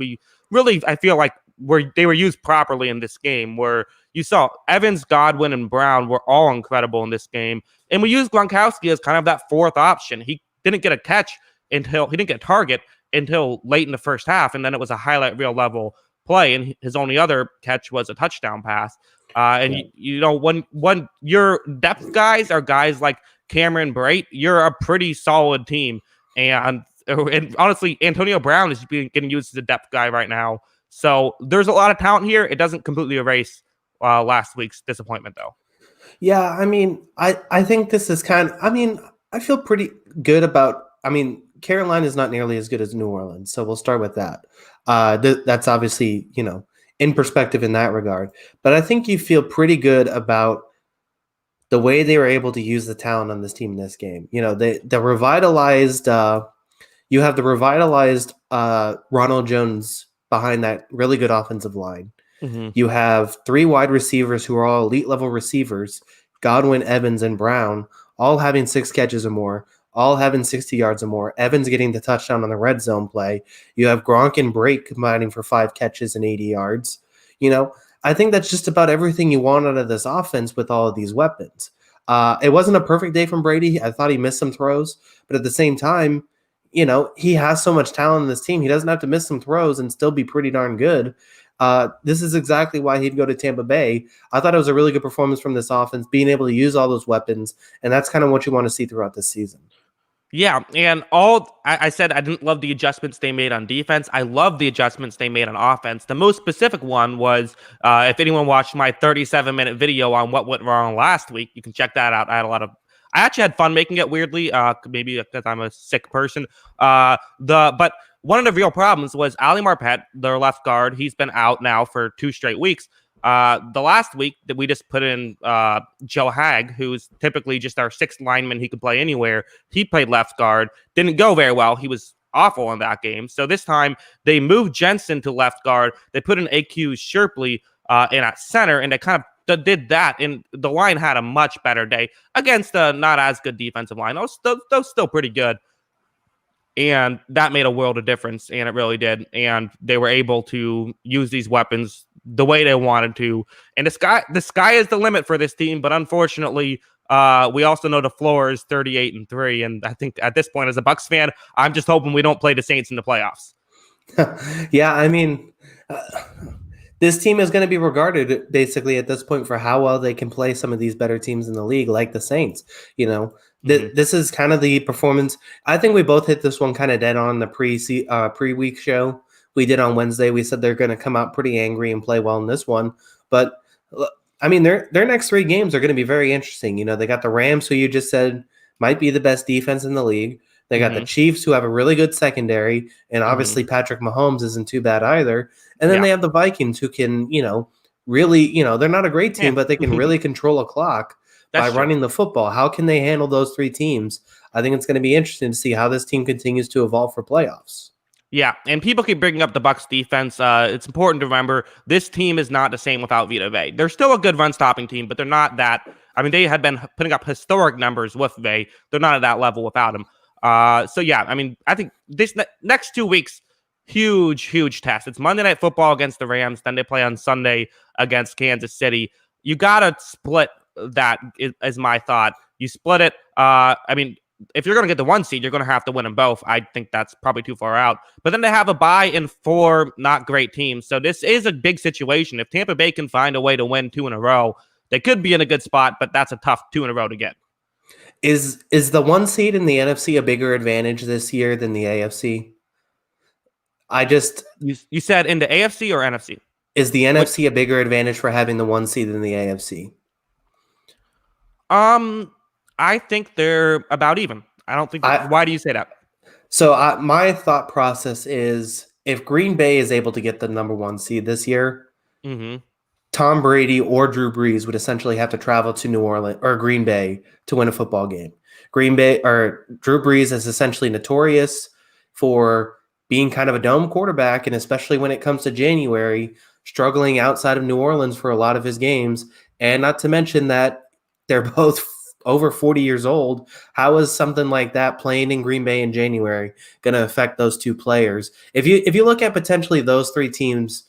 Speaker 1: I feel like were used properly in this game. Where you saw Evans, Godwin, and Brown were all incredible in this game, and we used Gronkowski as kind of that fourth option. He didn't get a catch until he didn't get a target until late in the first half, and then it was a highlight reel level play, and his only other catch was a touchdown pass. And when your depth guys are guys like Cameron Brate, you're a pretty solid team. And honestly, Antonio Brown is getting used as a depth guy right now. So there's a lot of talent here. It doesn't completely erase last week's disappointment, though.
Speaker 2: Yeah, I mean, I think this is I feel pretty good about. I mean, Carolina is not nearly as good as New Orleans, so we'll start with that. That's obviously, in perspective in that regard. But I think you feel pretty good about the way they were able to use the talent on this team in this game. The revitalized. You have the revitalized Ronald Jones behind that really good offensive line.
Speaker 1: Mm-hmm.
Speaker 2: You have 3 wide receivers who are all elite level receivers: Godwin, Evans, and Brown, all having 6 catches or more, all having 60 yards or more. Evans getting the touchdown on the red zone play. You have Gronk and Brake combining for 5 catches and 80 yards. I think that's just about everything you want out of this offense with all of these weapons. It wasn't a perfect day from Brady. I thought he missed some throws, but at the same time, he has so much talent in this team. He doesn't have to miss some throws and still be pretty darn good. This is exactly why he'd go to Tampa Bay. I thought it was a really good performance from this offense, being able to use all those weapons, and that's kind of what you want to see throughout this season.
Speaker 1: Yeah, and I said I didn't love the adjustments they made on defense. I love the adjustments they made on offense. The most specific one was, if anyone watched my 37-minute video on what went wrong last week, you can check that out. I actually had fun making it, weirdly, maybe because I'm a sick person. But one of the real problems was Ali Marpet, their left guard. He's been out now for 2 straight weeks. The last week that we just put in Joe Hag, who's typically just our 6th lineman. He could play anywhere. He played left guard. Didn't go very well. He was awful in that game. So this time they moved Jensen to left guard. They put in AQ Sherpley in at center, and they kind of did that, and the line had a much better day against a not as good defensive line. Those still pretty good, and that made a world of difference, and it really did. And they were able to use these weapons the way they wanted to. And the sky is the limit for this team, but unfortunately, we also know the floor is 38-3, and I think at this point, as a Bucs fan, I'm just hoping we don't play the Saints in the playoffs.
Speaker 2: Yeah, I mean. This team is going to be regarded basically at this point for how well they can play some of these better teams in the league, like the Saints. This is kind of the performance. I think we both hit this one kind of dead on the pre-week show we did on Wednesday. We said they're going to come out pretty angry and play well in this one. But, I mean, their next 3 games are going to be very interesting. They got the Rams, who you just said might be the best defense in the league. They got the Chiefs, who have a really good secondary, and obviously Patrick Mahomes isn't too bad either. And then they have the Vikings, who can, really, they're not a great team, but they can really control a clock by running the football. How can they handle those 3 teams? I think it's going to be interesting to see how this team continues to evolve for playoffs.
Speaker 1: Yeah, and people keep bringing up the Bucs defense. It's important to remember this team is not the same without Vita Vea. They're still a good run-stopping team, but they're not that. I mean, they had been putting up historic numbers with Vea. They're not at that level without him. So yeah, I mean, I think this next 2 weeks, huge test. It's Monday Night Football against the Rams. Then they play on Sunday against Kansas City. You got to split that is my thought. You split it. I mean, if you're going to get the 1 seed, you're going to have to win them both. I think that's probably too far out. But then they have a bye in 4 not great teams. So this is a big situation. If Tampa Bay can find a way to win 2 in a row, they could be in a good spot, but that's a tough 2 in a row to get.
Speaker 2: Is the 1 seed in the NFC a bigger advantage this year than the AFC?
Speaker 1: You said in the AFC or NFC?
Speaker 2: Is the NFC a bigger advantage for having the 1 seed than the AFC?
Speaker 1: I think they're about even. I don't think. Why do you say that?
Speaker 2: So my thought process is, if Green Bay is able to get the number 1 seed this year, Tom Brady or Drew Brees would essentially have to travel to New Orleans or Green Bay to win a football game. Green Bay or Drew Brees is essentially notorious for being kind of a dome quarterback, and especially when it comes to January, struggling outside of New Orleans for a lot of his games. And not to mention that they're both over 40 years old. How is something like that playing in Green Bay in January going to affect those 2 players? If you look at potentially those 3 teams,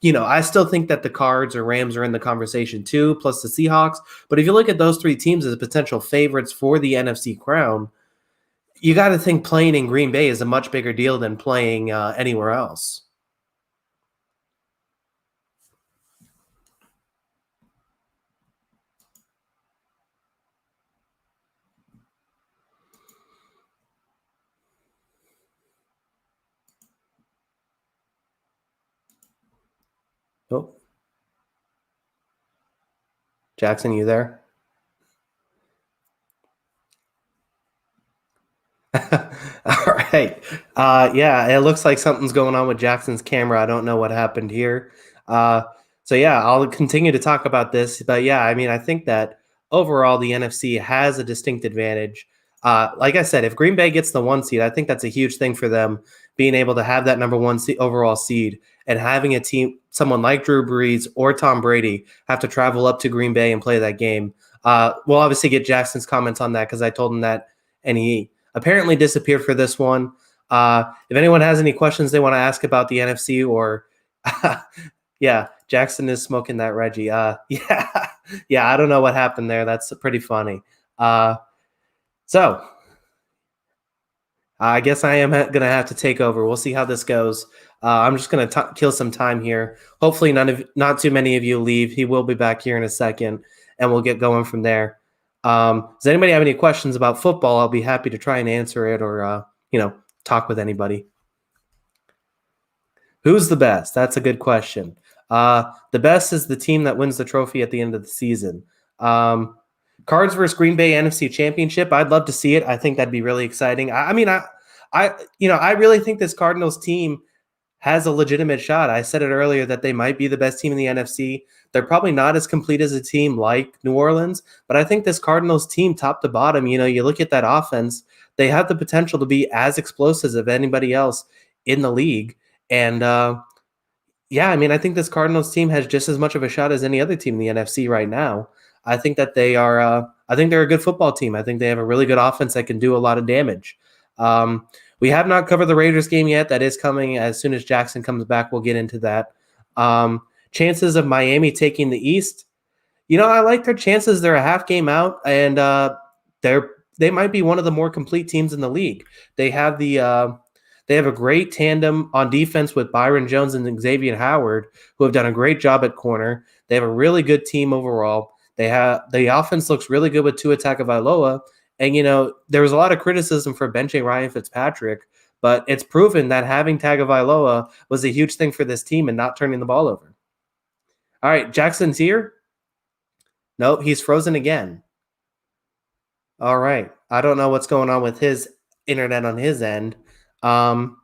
Speaker 2: I still think that the Cards or Rams are in the conversation too, plus the Seahawks. But if you look at those three teams as potential favorites for the NFC crown, you got to think playing in Green Bay is a much bigger deal than playing anywhere else. Oh, Jackson, you there? All right. Yeah, it looks like something's going on with Jackson's camera. I don't know what happened here. Uh, so yeah, I'll continue to talk about this. But yeah, I mean, I think that overall the NFC has a distinct advantage. Like I said, if Green Bay gets the 1 seed, I think that's a huge thing for them, being able to have that number 1 overall seed and having a team, someone like Drew Brees or Tom Brady, have to travel up to Green Bay and play that game. We'll obviously get Jackson's comments on that because I told him that, and he apparently disappeared for this one. If anyone has any questions they want to ask about the NFC or yeah, Jackson is smoking that Reggie. Yeah, I don't know what happened there. That's pretty funny. So I guess I am going to have to take over. We'll see how this goes. I'm just going to kill some time here. Hopefully not too many of you leave. He will be back here in a second, and we'll get going from there. Does anybody have any questions about football? I'll be happy to try and answer it or, talk with anybody. Who's the best? That's a good question. The best is the team that wins the trophy at the end of the season. Cards versus Green Bay NFC Championship. I'd love to see it. I think that'd be really exciting. I really think this Cardinals team has a legitimate shot. I said it earlier that they might be the best team in the NFC. They're probably not as complete as a team like New Orleans, but I think this Cardinals team, top to bottom, you look at that offense, they have the potential to be as explosive as anybody else in the league. And I think this Cardinals team has just as much of a shot as any other team in the NFC right now. I think that they are. I think they're a good football team. I think they have a really good offense that can do a lot of damage. We have not covered the Raiders game yet. That is coming as soon as Jackson comes back. We'll get into that. Chances of Miami taking the East. I like their chances. They're a half game out, and they might be one of the more complete teams in the league. They have a great tandem on defense with Byron Jones and Xavier Howard, who have done a great job at corner. They have a really good team overall. The offense looks really good with Tua Tagovailoa. And, there was a lot of criticism for benching Ryan Fitzpatrick, but it's proven that having Tagovailoa was a huge thing for this team and not turning the ball over. All right, Jackson's here. Nope, he's frozen again. All right. I don't know what's going on with his internet on his end. Wow.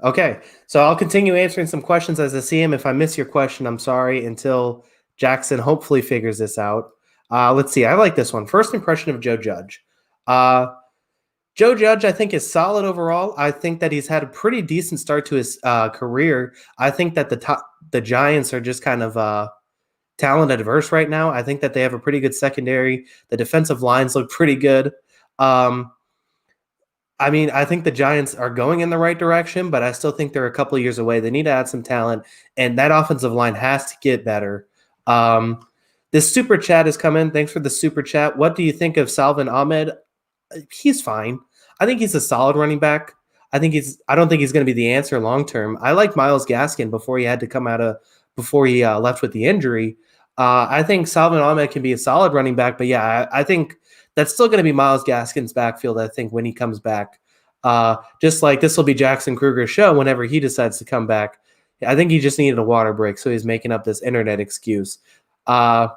Speaker 2: Okay. So I'll continue answering some questions as I see him. If I miss your question, I'm sorry, until Jackson hopefully figures this out. Let's see. I like this one. First impression of Joe Judge. Joe Judge, I think, is solid overall. I think that he's had a pretty decent start to his career. I think that the Giants are just kind of talent adverse right now. I think that they have a pretty good secondary. The defensive lines look pretty good. I think the Giants are going in the right direction, but I still think they're a couple of years away. They need to add some talent, and that offensive line has to get better. This super chat has come in. Thanks for the super chat. What do you think of Salvon Ahmed? He's fine. I think he's a solid running back. I don't think he's going to be the answer long term. I like Myles Gaskin before he left with the injury. I think Salvon Ahmed can be a solid running back, but yeah, I think that's still going to be Myles Gaskin's backfield, I think, when he comes back. Just like this will be Jackson Kruger's show whenever he decides to come back. I think he just needed a water break, so he's making up this internet excuse. Yeah.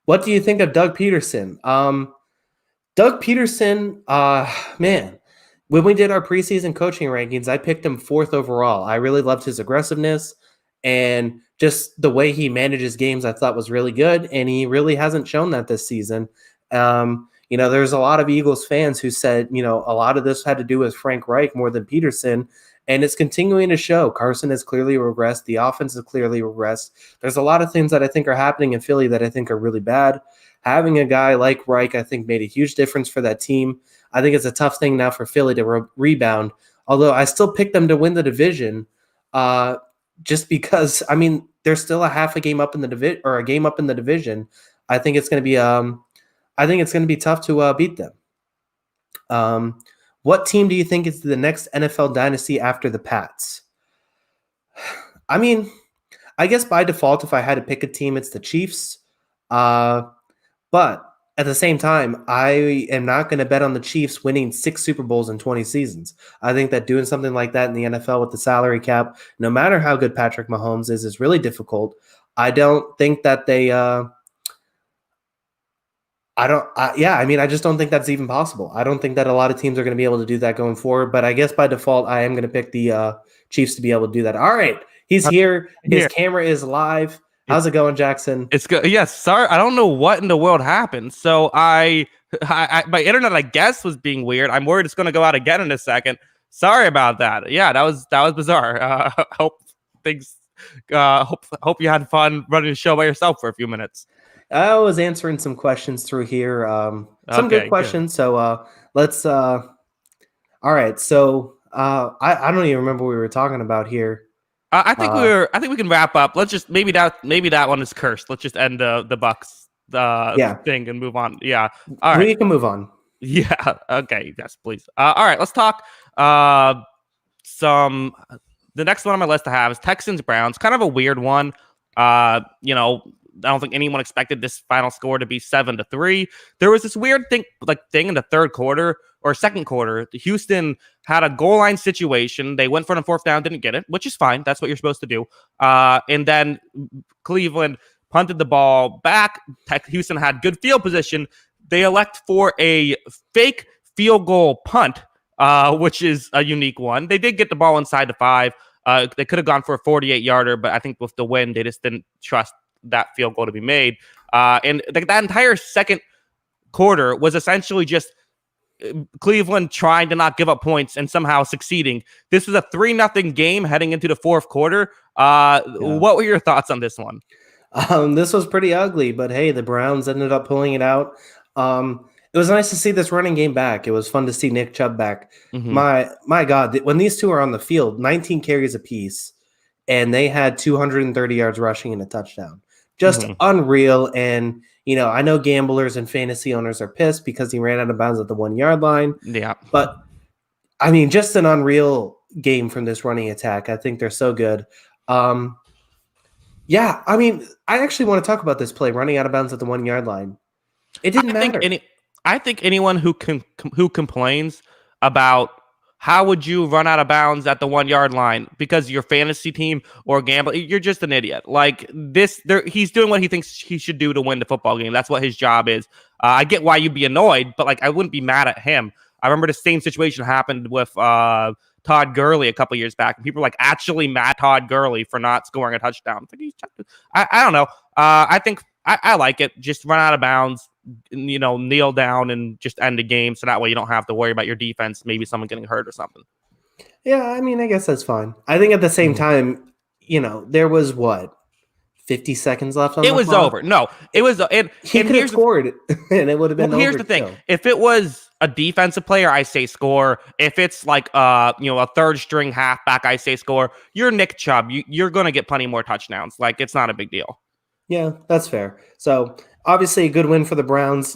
Speaker 2: What do you think of Doug Peterson? Doug Peterson, man, when we did our preseason coaching rankings, I picked him 4th overall. I really loved his aggressiveness and just the way he manages games. I thought was really good, and he really hasn't shown that this season. There's a lot of Eagles fans who said, a lot of this had to do with Frank Reich more than Peterson. And it's continuing to show. Carson has clearly regressed. The offense has clearly regressed. There's a lot of things that I think are happening in Philly that I think are really bad. Having a guy like Reich, I think, made a huge difference for that team. I think it's a tough thing now for Philly to rebound Although I still pick them to win the division, just because I mean they're still a half a game up in the division or a game up in the division. I think it's going to be tough to beat them. What team do you think is the next NFL dynasty after the Pats? I mean, I guess by default, if I had to pick a team, it's the Chiefs. But at the same time, I am not going to bet on the Chiefs winning 6 Super Bowls in 20 seasons. I think that doing something like that in the NFL with the salary cap, no matter how good Patrick Mahomes is really difficult. I don't think that they I just don't think that's even possible. I don't think that a lot of teams are going to be able to do that going forward. But I guess by default, I am going to pick the Chiefs to be able to do that. All right. He's here. His camera is live. How's it going, Jackson?
Speaker 1: It's good. Yes, sorry. I don't know what in the world happened. So my internet, I guess, was being weird. I'm worried it's going to go out again in a second. Sorry about that. Yeah, that was bizarre. Hope you had fun running the show by yourself for a few minutes.
Speaker 2: I was answering some questions through here. Some good questions. Good. So let's. All right. So I don't even remember what we were talking about here.
Speaker 1: I think we can wrap up. Let's just maybe that one is cursed. Let's just end the Bucks thing and move on. Yeah. All right.
Speaker 2: We can move on.
Speaker 1: Yeah. Okay. Yes, please. All right. Let's talk. The next one on my list to have is Texans Browns. Kind of a weird one. I don't think anyone expected this final score to be 7-3. There was this weird thing in the third quarter or second quarter. Houston had a goal line situation. They went for it on fourth down, didn't get it, which is fine. That's what you're supposed to do. And then Cleveland punted the ball back. Houston had good field position. They elect for a fake field goal punt, which is a unique one. They did get the ball inside the 5. They could have gone for a 48-yarder, but I think with the win, they just didn't trust that field goal to be made. And that entire second quarter was essentially just Cleveland trying to not give up points and somehow succeeding. This was a 3-0 game heading into the fourth quarter. What were your thoughts on this one?
Speaker 2: This was pretty ugly, but hey, the Browns ended up pulling it out. It was nice to see this running game back. It was fun to see Nick Chubb back. Mm-hmm. My God, when these two are on the field, 19 carries apiece, and they had 230 yards rushing and a touchdown. Just unreal. And, I know gamblers and fantasy owners are pissed because he ran out of bounds at the 1-yard line.
Speaker 1: Yeah.
Speaker 2: But, I mean, just an unreal game from this running attack. I think they're so good. I mean, I actually want to talk about this play, running out of bounds at the 1-yard line. It didn't matter.
Speaker 1: I think anyone who complains about how would you run out of bounds at the 1-yard line because your fantasy team or gamble, you're just an idiot. Like this, he's doing what he thinks he should do to win the football game. That's what his job is. I get why you'd be annoyed, but I wouldn't be mad at him. I remember the same situation happened with Todd Gurley a couple years back, and people were actually mad at Todd Gurley for not scoring a touchdown. I don't know. I think I like it. Just run out of bounds. Kneel down and just end the game, so that way you don't have to worry about your defense, maybe someone getting hurt or something.
Speaker 2: Yeah, I mean, I guess that's fine. I think at the same time, there was 50 seconds left on the clock?
Speaker 1: It was over. No, it was.
Speaker 2: He could have scored, and it would have been.
Speaker 1: Well, here's the thing: if it was a defensive player, I say score. If it's a third string halfback, I say score. You're Nick Chubb. You're going to get plenty more touchdowns. It's not a big deal.
Speaker 2: Yeah, that's fair. So. Obviously, a good win for the Browns,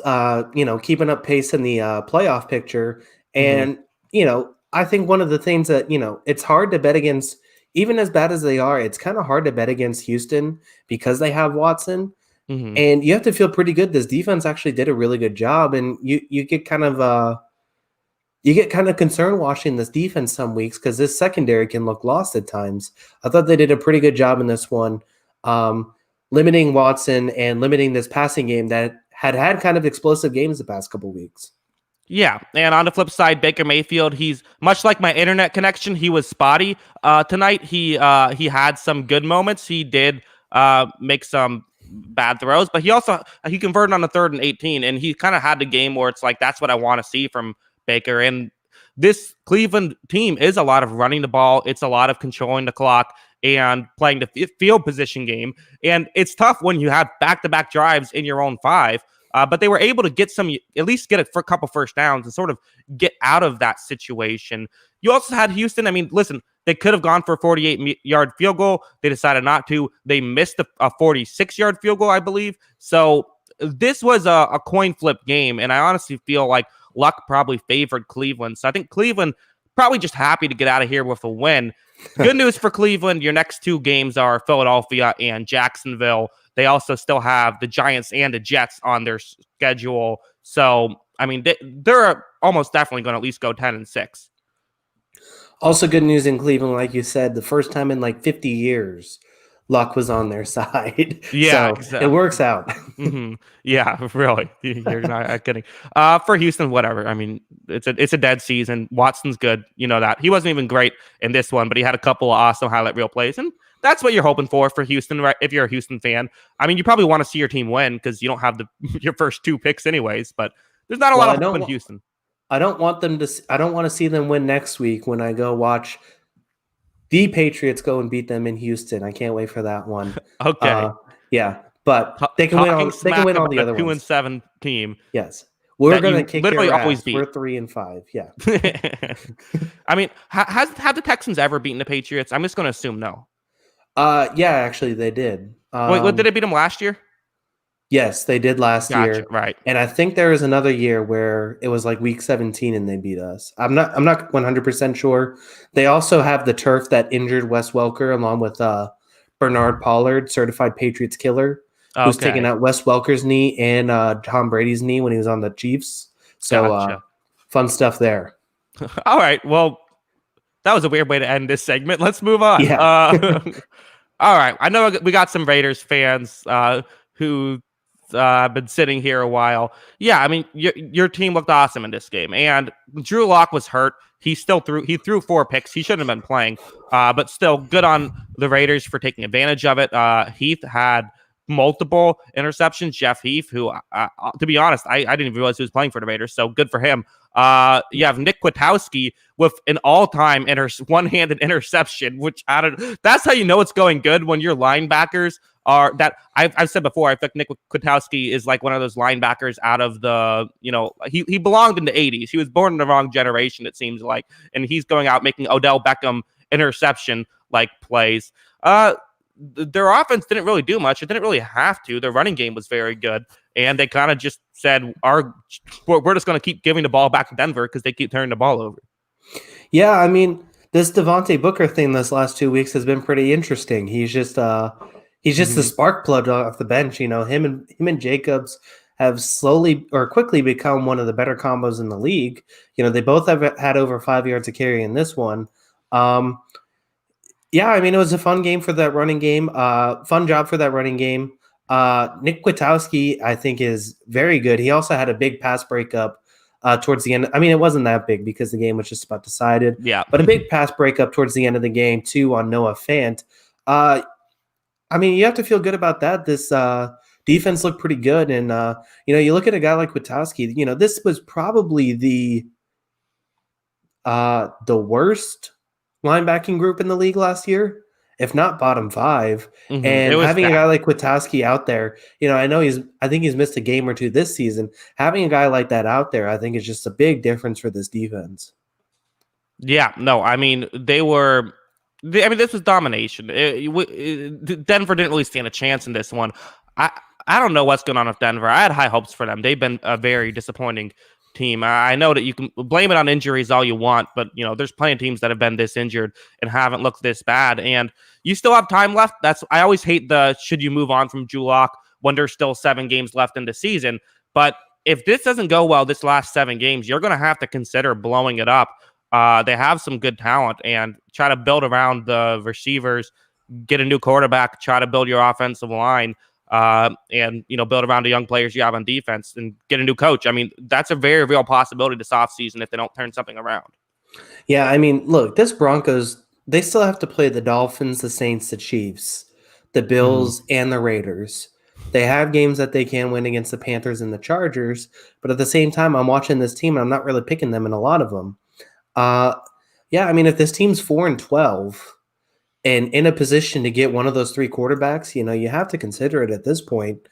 Speaker 2: keeping up pace in the playoff picture. And, I think one of the things that, it's hard to bet against, even as bad as they are, it's kind of hard to bet against Houston because they have Watson. Mm-hmm. And you have to feel pretty good. This defense actually did a really good job. And you get kind of concerned watching this defense some weeks because this secondary can look lost at times. I thought they did a pretty good job in this one. Limiting Watson and limiting this passing game that had kind of explosive games the past couple weeks.
Speaker 1: Yeah, and on the flip side, Baker Mayfield, he's much like my internet connection. He was spotty tonight. He had some good moments. He did make some bad throws, but he converted on the 3rd and 18, and he kind of had the game where it's that's what I want to see from Baker. And this Cleveland team is a lot of running the ball. It's a lot of controlling the clock and playing the field position game. And it's tough when you have back-to-back drives in your own 5. but they were able to get at least get a couple first downs and sort of get out of that situation. You also had Houston. I mean, listen, they could have gone for a 48-yard field goal. They decided not to. They missed a 46-yard field goal, I believe. So this was a coin flip game, and I honestly feel like luck probably favored Cleveland. So I think Cleveland probably just happy to get out of here with a win. Good news for Cleveland. Your next two games are Philadelphia and Jacksonville. They also still have the Giants and the Jets on their schedule. So, I mean, they're almost definitely going to at least go 10-6.
Speaker 2: Also good news in Cleveland, like you said, the first time in like 50 years, luck was on their side.
Speaker 1: Yeah,
Speaker 2: so
Speaker 1: exactly.
Speaker 2: It works out.
Speaker 1: Mm-hmm. Yeah, really. You're not kidding. For Houston, whatever. I mean, it's a dead season. Watson's good. You know that. He wasn't even great in this one, but he had a couple of awesome highlight reel plays, and that's what you're hoping for Houston, right? If you're a Houston fan, I mean, you probably want to see your team win because you don't have your first two picks anyways. But there's not a lot of hope in Houston.
Speaker 2: I don't want to see them win next week when I go watch the Patriots go and beat them in Houston. I can't wait for that one.
Speaker 1: Okay.
Speaker 2: Yeah, but they can win all the other ones.
Speaker 1: 2-7 team.
Speaker 2: Yes. We're going to kick
Speaker 1: literally
Speaker 2: your ass.
Speaker 1: Always beat.
Speaker 2: We're 3-5. Yeah.
Speaker 1: I mean, have the Texans ever beaten the Patriots? I'm just going to assume no.
Speaker 2: Yeah, actually they did.
Speaker 1: Wait, what did they beat them last year?
Speaker 2: Yes, they did last year.
Speaker 1: Right.
Speaker 2: And I think there was another year where it was like week 17 and they beat us. I'm not 100% sure. They also have the turf that injured Wes Welker along with Bernard Pollard, certified Patriots killer, who's taking out Wes Welker's knee and Tom Brady's knee when he was on the Chiefs. So fun stuff there.
Speaker 1: All right. Well, that was a weird way to end this segment. Let's move on.
Speaker 2: Yeah.
Speaker 1: All right. I know we got some Raiders fans who I've been sitting here a while. Yeah, I mean, your team looked awesome in this game, and Drew Lock was hurt. He threw 4 picks. He shouldn't have been playing, but still good on the Raiders for taking advantage of it. Heath had multiple interceptions. Jeff Heath, who, to be honest, I didn't even realize he was playing for the Raiders, so good for him. You have Nick Kwiatkowski with an all-time one-handed interception, which that's how you know it's going good when your linebackers are that I've said before. I think Nick Kwiatkowski is like one of those linebackers out of the, he belonged in the 80s. He was born in the wrong generation, it seems like, and he's going out making Odell Beckham interception like plays. Their offense didn't really do much. It didn't really have to. Their running game was very good, and they kind of just said, we're just going to keep giving the ball back to Denver because they keep turning the ball over.
Speaker 2: Yeah, I mean, this Devontae Booker thing this last 2 weeks has been pretty interesting. He's just the spark plug off the bench. Him and Jacobs have slowly or quickly become one of the better combos in the league. They both have had over 5 yards of carry in this one. Yeah, I mean, it was a fun game for that running game. Fun job for that running game. Nick Kwiatkowski, I think, is very good. He also had a big pass breakup towards the end. I mean, it wasn't that big because the game was just about decided.
Speaker 1: Yeah.
Speaker 2: But a big pass breakup towards the end of the game, too, on Noah Fant. I mean, you have to feel good about that. This defense looked pretty good. And, you look at a guy like Kwiatkowski, this was probably the worst linebacking group in the league last year, if not bottom 5.
Speaker 1: Mm-hmm.
Speaker 2: And having a guy like Kwiatkowski out there, I think he's missed a game or two this season. Having a guy like that out there, I think is just a big difference for this defense.
Speaker 1: Yeah, no, I mean, this was domination. Denver didn't really stand a chance in this one. I don't know what's going on with Denver. I had high hopes for them. They've been a very disappointing team. I know that you can blame it on injuries all you want, but there's plenty of teams that have been this injured and haven't looked this bad, and you still have time left. I always hate should you move on from Drew Lock when there's still 7 games left in the season. But if this doesn't go well this last 7 games, you're going to have to consider blowing it up. They have some good talent, and try to build around the receivers, get a new quarterback, try to build your offensive line. And build around the young players you have on defense and get a new coach. I mean, that's a very real possibility this offseason if they don't turn something around.
Speaker 2: Yeah, I mean, look, this Broncos, they still have to play the Dolphins, the Saints, the Chiefs, the Bills, and the Raiders. They have games that they can win against the Panthers and the Chargers, but at the same time, I'm watching this team and I'm not really picking them in a lot of them. Yeah, I mean, if this team's 4-12, and in a position to get one of those three quarterbacks, you have to consider it at this point.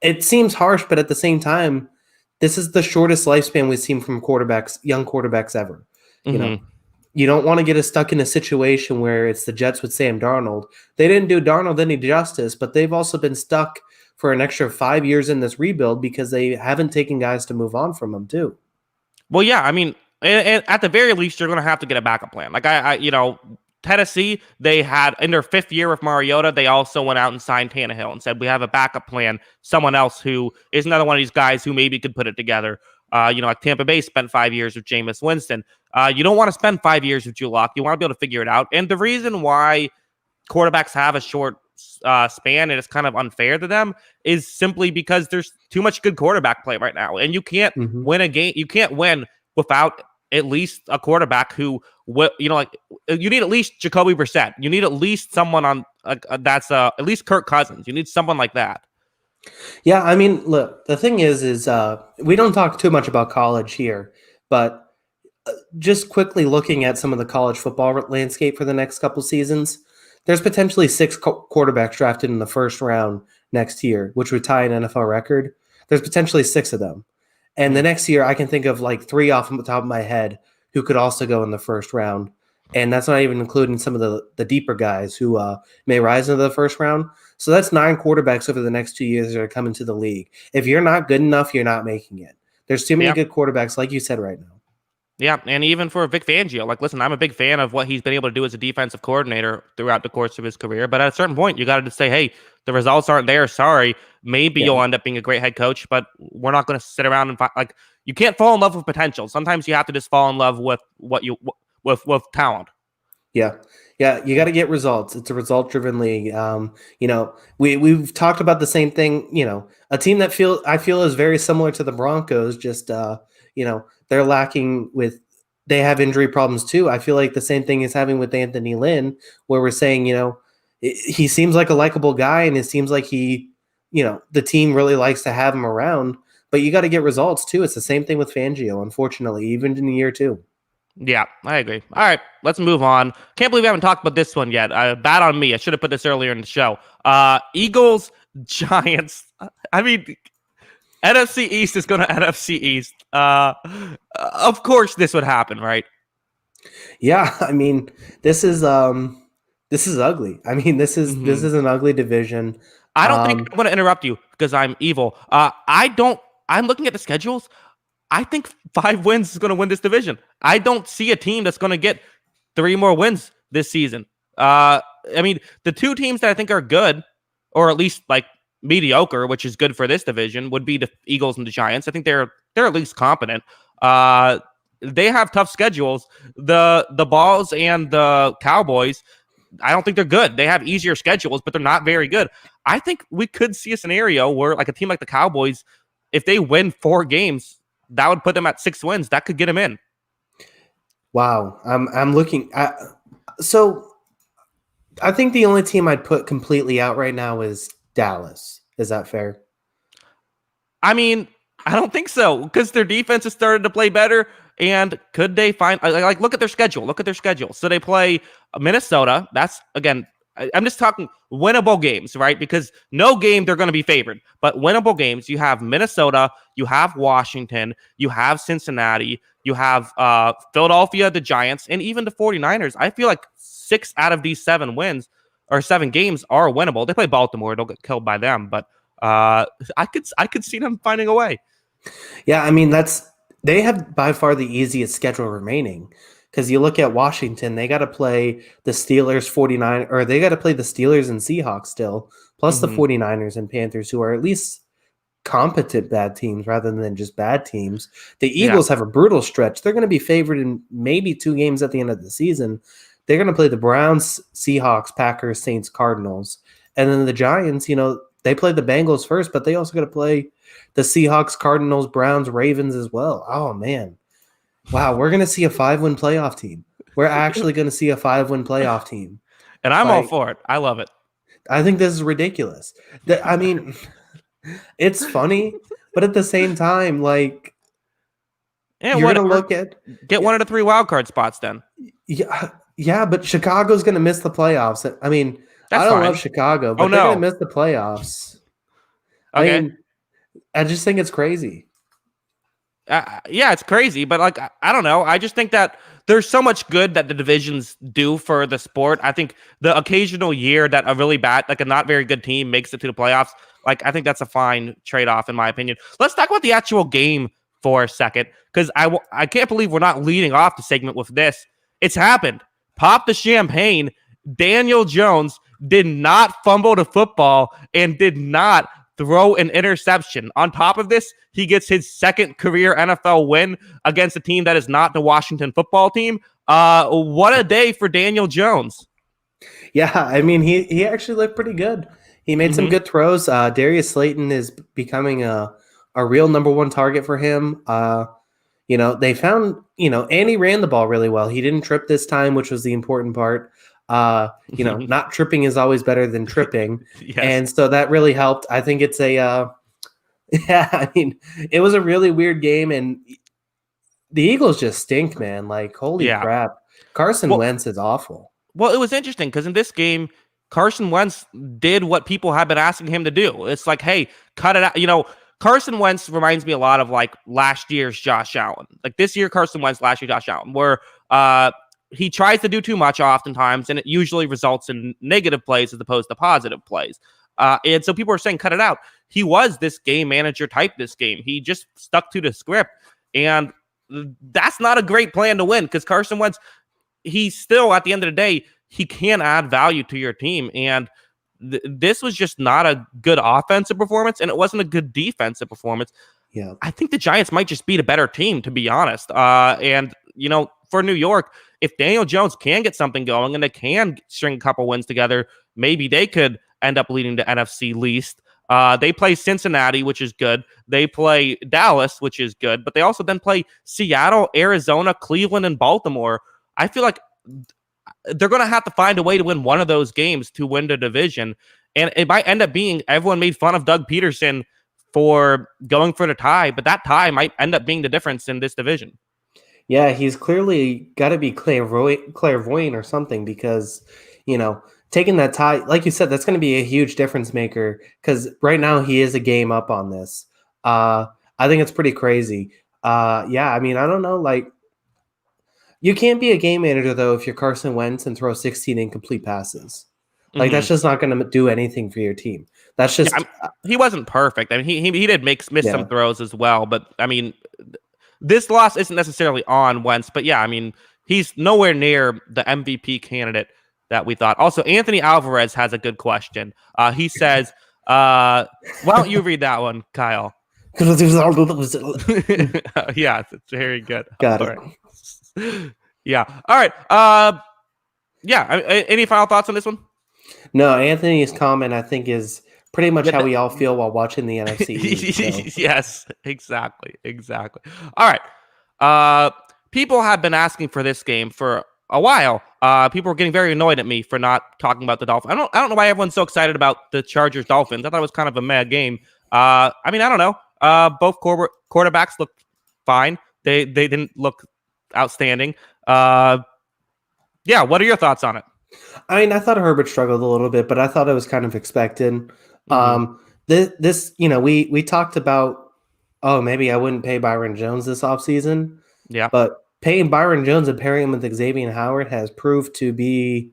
Speaker 2: It seems harsh, but at the same time, this is the shortest lifespan we've seen from quarterbacks, young quarterbacks ever. You know,
Speaker 1: Mm-hmm.
Speaker 2: you don't want to get us stuck in a situation where it's the Jets with Sam Darnold. They didn't do Darnold any justice, but they've also been stuck for an extra 5 years in this rebuild because they haven't taken guys to move on from them too.
Speaker 1: Well, yeah, I mean, and at the very least, you're going to have to get a backup plan. Like Tennessee, they had in their 5th year with Mariota, they also went out and signed Tannehill and said we have a backup plan. Someone else who is another one of these guys who maybe could put it together. Like Tampa Bay spent 5 years with Jameis Winston. You don't want to spend 5 years with Drew Lock. You want to be able to figure it out. And the reason why quarterbacks have a short span and it's kind of unfair to them is simply because there's too much good quarterback play right now, and you can't win a game. You can't win without at least a quarterback who, you need at least Jacoby Brissett. You need at least someone on that's at least Kirk Cousins. You need someone like that.
Speaker 2: Yeah, I mean, look, the thing is we don't talk too much about college here, but just quickly looking at some of the college football landscape for the next couple seasons, there's potentially 6 quarterbacks drafted in the first round next year, which would tie an NFL record. There's potentially 6 of them. And the next year, I can think of like 3 off the top of my head who could also go in the first round. And that's not even including some of the deeper guys who may rise into the first round. So that's 9 quarterbacks over the next 2 years that are coming to the league. If you're not good enough, you're not making it. There's too many good quarterbacks, like you said right now.
Speaker 1: Yeah, and even for Vic Fangio, like, listen, I'm a big fan of what he's been able to do as a defensive coordinator throughout the course of his career. But at a certain point, you got to just say, hey, the results aren't there. Sorry. Maybe you'll end up being a great head coach, but we're not going to sit around and you can't fall in love with potential. Sometimes you have to just fall in love with with talent.
Speaker 2: Yeah. Yeah, you got to get results. It's a result-driven league. We've talked about the same thing. A team that I feel is very similar to the Broncos. Just they're lacking with. They have injury problems too. I feel like the same thing is happening with Anthony Lynn, where we're saying he seems like a likable guy, and it seems like the team really likes to have him around. But you got to get results too. It's the same thing with Fangio, unfortunately, even in year 2.
Speaker 1: Yeah, I agree. All right, let's move on. Can't believe we haven't talked about this one yet. Bad on me. I should have put this earlier in the show. Eagles, Giants. I mean, NFC East is going to NFC East. Of course, this would happen, right?
Speaker 2: Yeah, I mean, this is ugly. I mean, this is an ugly division.
Speaker 1: I don't think I'm going to interrupt you because I'm evil. I'm looking at the schedules. I think 5 wins is going to win this division. I don't see a team that's going to get 3 more wins this season. I mean, the 2 teams that I think are good, or at least like mediocre, which is good for this division, would be the Eagles and the Giants. I think they're at least competent. They have tough schedules. The Balls and the Cowboys, I don't think they're good. They have easier schedules, but they're not very good. I think we could see a scenario where like a team like the Cowboys, if they win 4 games, that would put them at 6 wins. That could get them in.
Speaker 2: Wow. I'm looking at, so I think the only team I'd put completely out right now is Dallas. Is that fair?
Speaker 1: I mean, I don't think so because their defense has started to play better. And could they find look at their schedule? Look at their schedule. So they play Minnesota. That's again, I'm just talking winnable games, right? Because no game they're going to be favored, but winnable games. You have Minnesota, you have Washington, you have Cincinnati, you have Philadelphia, the Giants, and even the 49ers. I feel like 6 out of these 7 wins or 7 games are winnable. They play Baltimore, don't get killed by them, but I could see them finding a way.
Speaker 2: Yeah, I mean they have by far the easiest schedule remaining. Because you look at Washington, they got to play the Steelers, 49, or they got to play the Steelers and Seahawks still, plus the 49ers and Panthers, who are at least competent bad teams rather than just bad teams. The Eagles have a brutal stretch. They're going to be favored in maybe 2 games at the end of the season. They're going to play the Browns, Seahawks, Packers, Saints, Cardinals. And then the Giants, they play the Bengals first, but they also got to play the Seahawks, Cardinals, Browns, Ravens as well. Oh, man. Wow, we're going to see a 5-win playoff team. We're actually going to see a 5-win playoff team.
Speaker 1: And I'm all for it. I love it.
Speaker 2: I think this is ridiculous. I mean, it's funny, but at the same time, like, you're going to look at...
Speaker 1: Get one of the 3 wild card spots then.
Speaker 2: Yeah, Yeah, but Chicago's going to miss the playoffs. I mean, I
Speaker 1: That's
Speaker 2: don't love
Speaker 1: fine.
Speaker 2: Chicago,
Speaker 1: Oh
Speaker 2: but they're going to
Speaker 1: no.
Speaker 2: miss the playoffs. I
Speaker 1: Okay.
Speaker 2: mean, I just think it's crazy.
Speaker 1: Yeah, it's crazy, but like I don't know. I just think that there's so much good that the divisions do for the sport. I think the occasional year that a really bad, like a not very good team makes it to the playoffs, like I think that's a fine trade-off in my opinion. Let's talk about the actual game for a second because I can't believe we're not leading off the segment with this. It's happened. Pop the champagne. Daniel Jones did not fumble the football and did not throw an interception. On top of this, he gets his second career NFL win against a team that is not the Washington football team. What a day for Daniel Jones.
Speaker 2: Yeah, I mean, he actually looked pretty good. He made some
Speaker 1: Mm-hmm.
Speaker 2: good throws. Darius Slayton is becoming a real number one target for him. They found, and he ran the ball really well. He didn't trip this time, which was the important part. Not tripping is always better than tripping.
Speaker 1: Yes.
Speaker 2: And so that really helped. I think it's yeah, I mean, it was a really weird game, and the Eagles just stink, man. Like, holy
Speaker 1: Yeah.
Speaker 2: crap. Carson
Speaker 1: Well,
Speaker 2: Wentz is awful.
Speaker 1: Well, it was interesting because in this game, Carson Wentz did what people have been asking him to do. It's like, hey, cut it out. Carson Wentz reminds me a lot of like last year's Josh Allen. Like this year, Carson Wentz, last year, Josh Allen, where he tries to do too much oftentimes, and it usually results in negative plays as opposed to positive plays. And so people are saying, cut it out. He was this game manager type this game. He just stuck to the script. And that's not a great plan to win because Carson Wentz, he still, at the end of the day, he can add value to your team. And this was just not a good offensive performance, and it wasn't a good defensive performance.
Speaker 2: Yeah.
Speaker 1: I think the Giants might just beat a better team, to be honest. For New York, if Daniel Jones can get something going and they can string a couple wins together, maybe they could end up leading the NFC least. They play Cincinnati, which is good. They play Dallas, which is good. But they also then play Seattle, Arizona, Cleveland, and Baltimore. I feel like they're going to have to find a way to win one of those games to win the division. And it might end up being everyone made fun of Doug Peterson for going for the tie, but that tie might end up being the difference in this division.
Speaker 2: Yeah, he's clearly got to be clairvoyant or something because, taking that tie, like you said, that's going to be a huge difference maker because right now he is a game up on this. I think it's pretty crazy. Yeah, I mean, I don't know, like, you can't be a game manager, though, if you're Carson Wentz and throw 16 incomplete passes. Like, that's just not going to do anything for your team. That's just...
Speaker 1: he wasn't perfect. I mean, he did miss some throws as well. But, I mean, this loss isn't necessarily on Wentz. But, yeah, I mean, he's nowhere near the MVP candidate that we thought. Also, Anthony Alvarez has a good question. He says, why don't you read that one, Kyle? Yeah, it's very good.
Speaker 2: Got it.
Speaker 1: Yeah. All right. Any final thoughts on this one?
Speaker 2: No, Anthony's comment, I think, is pretty much how we all feel while watching the NFC East, so.
Speaker 1: Yes, exactly. All right. People have been asking for this game for a while. People were getting very annoyed at me for not talking about the Dolphins. I don't know why everyone's so excited about the Chargers Dolphins. I thought it was kind of a mad game. I mean, I don't know. Both quarterbacks looked fine. They didn't look outstanding. Yeah, what are your thoughts on it?
Speaker 2: I mean, I thought Herbert struggled a little bit, but I thought it was kind of expected.
Speaker 1: Mm-hmm.
Speaker 2: We talked about, maybe I wouldn't pay Byron Jones this offseason.
Speaker 1: Yeah.
Speaker 2: But paying Byron Jones and pairing him with Xavier Howard has proved to be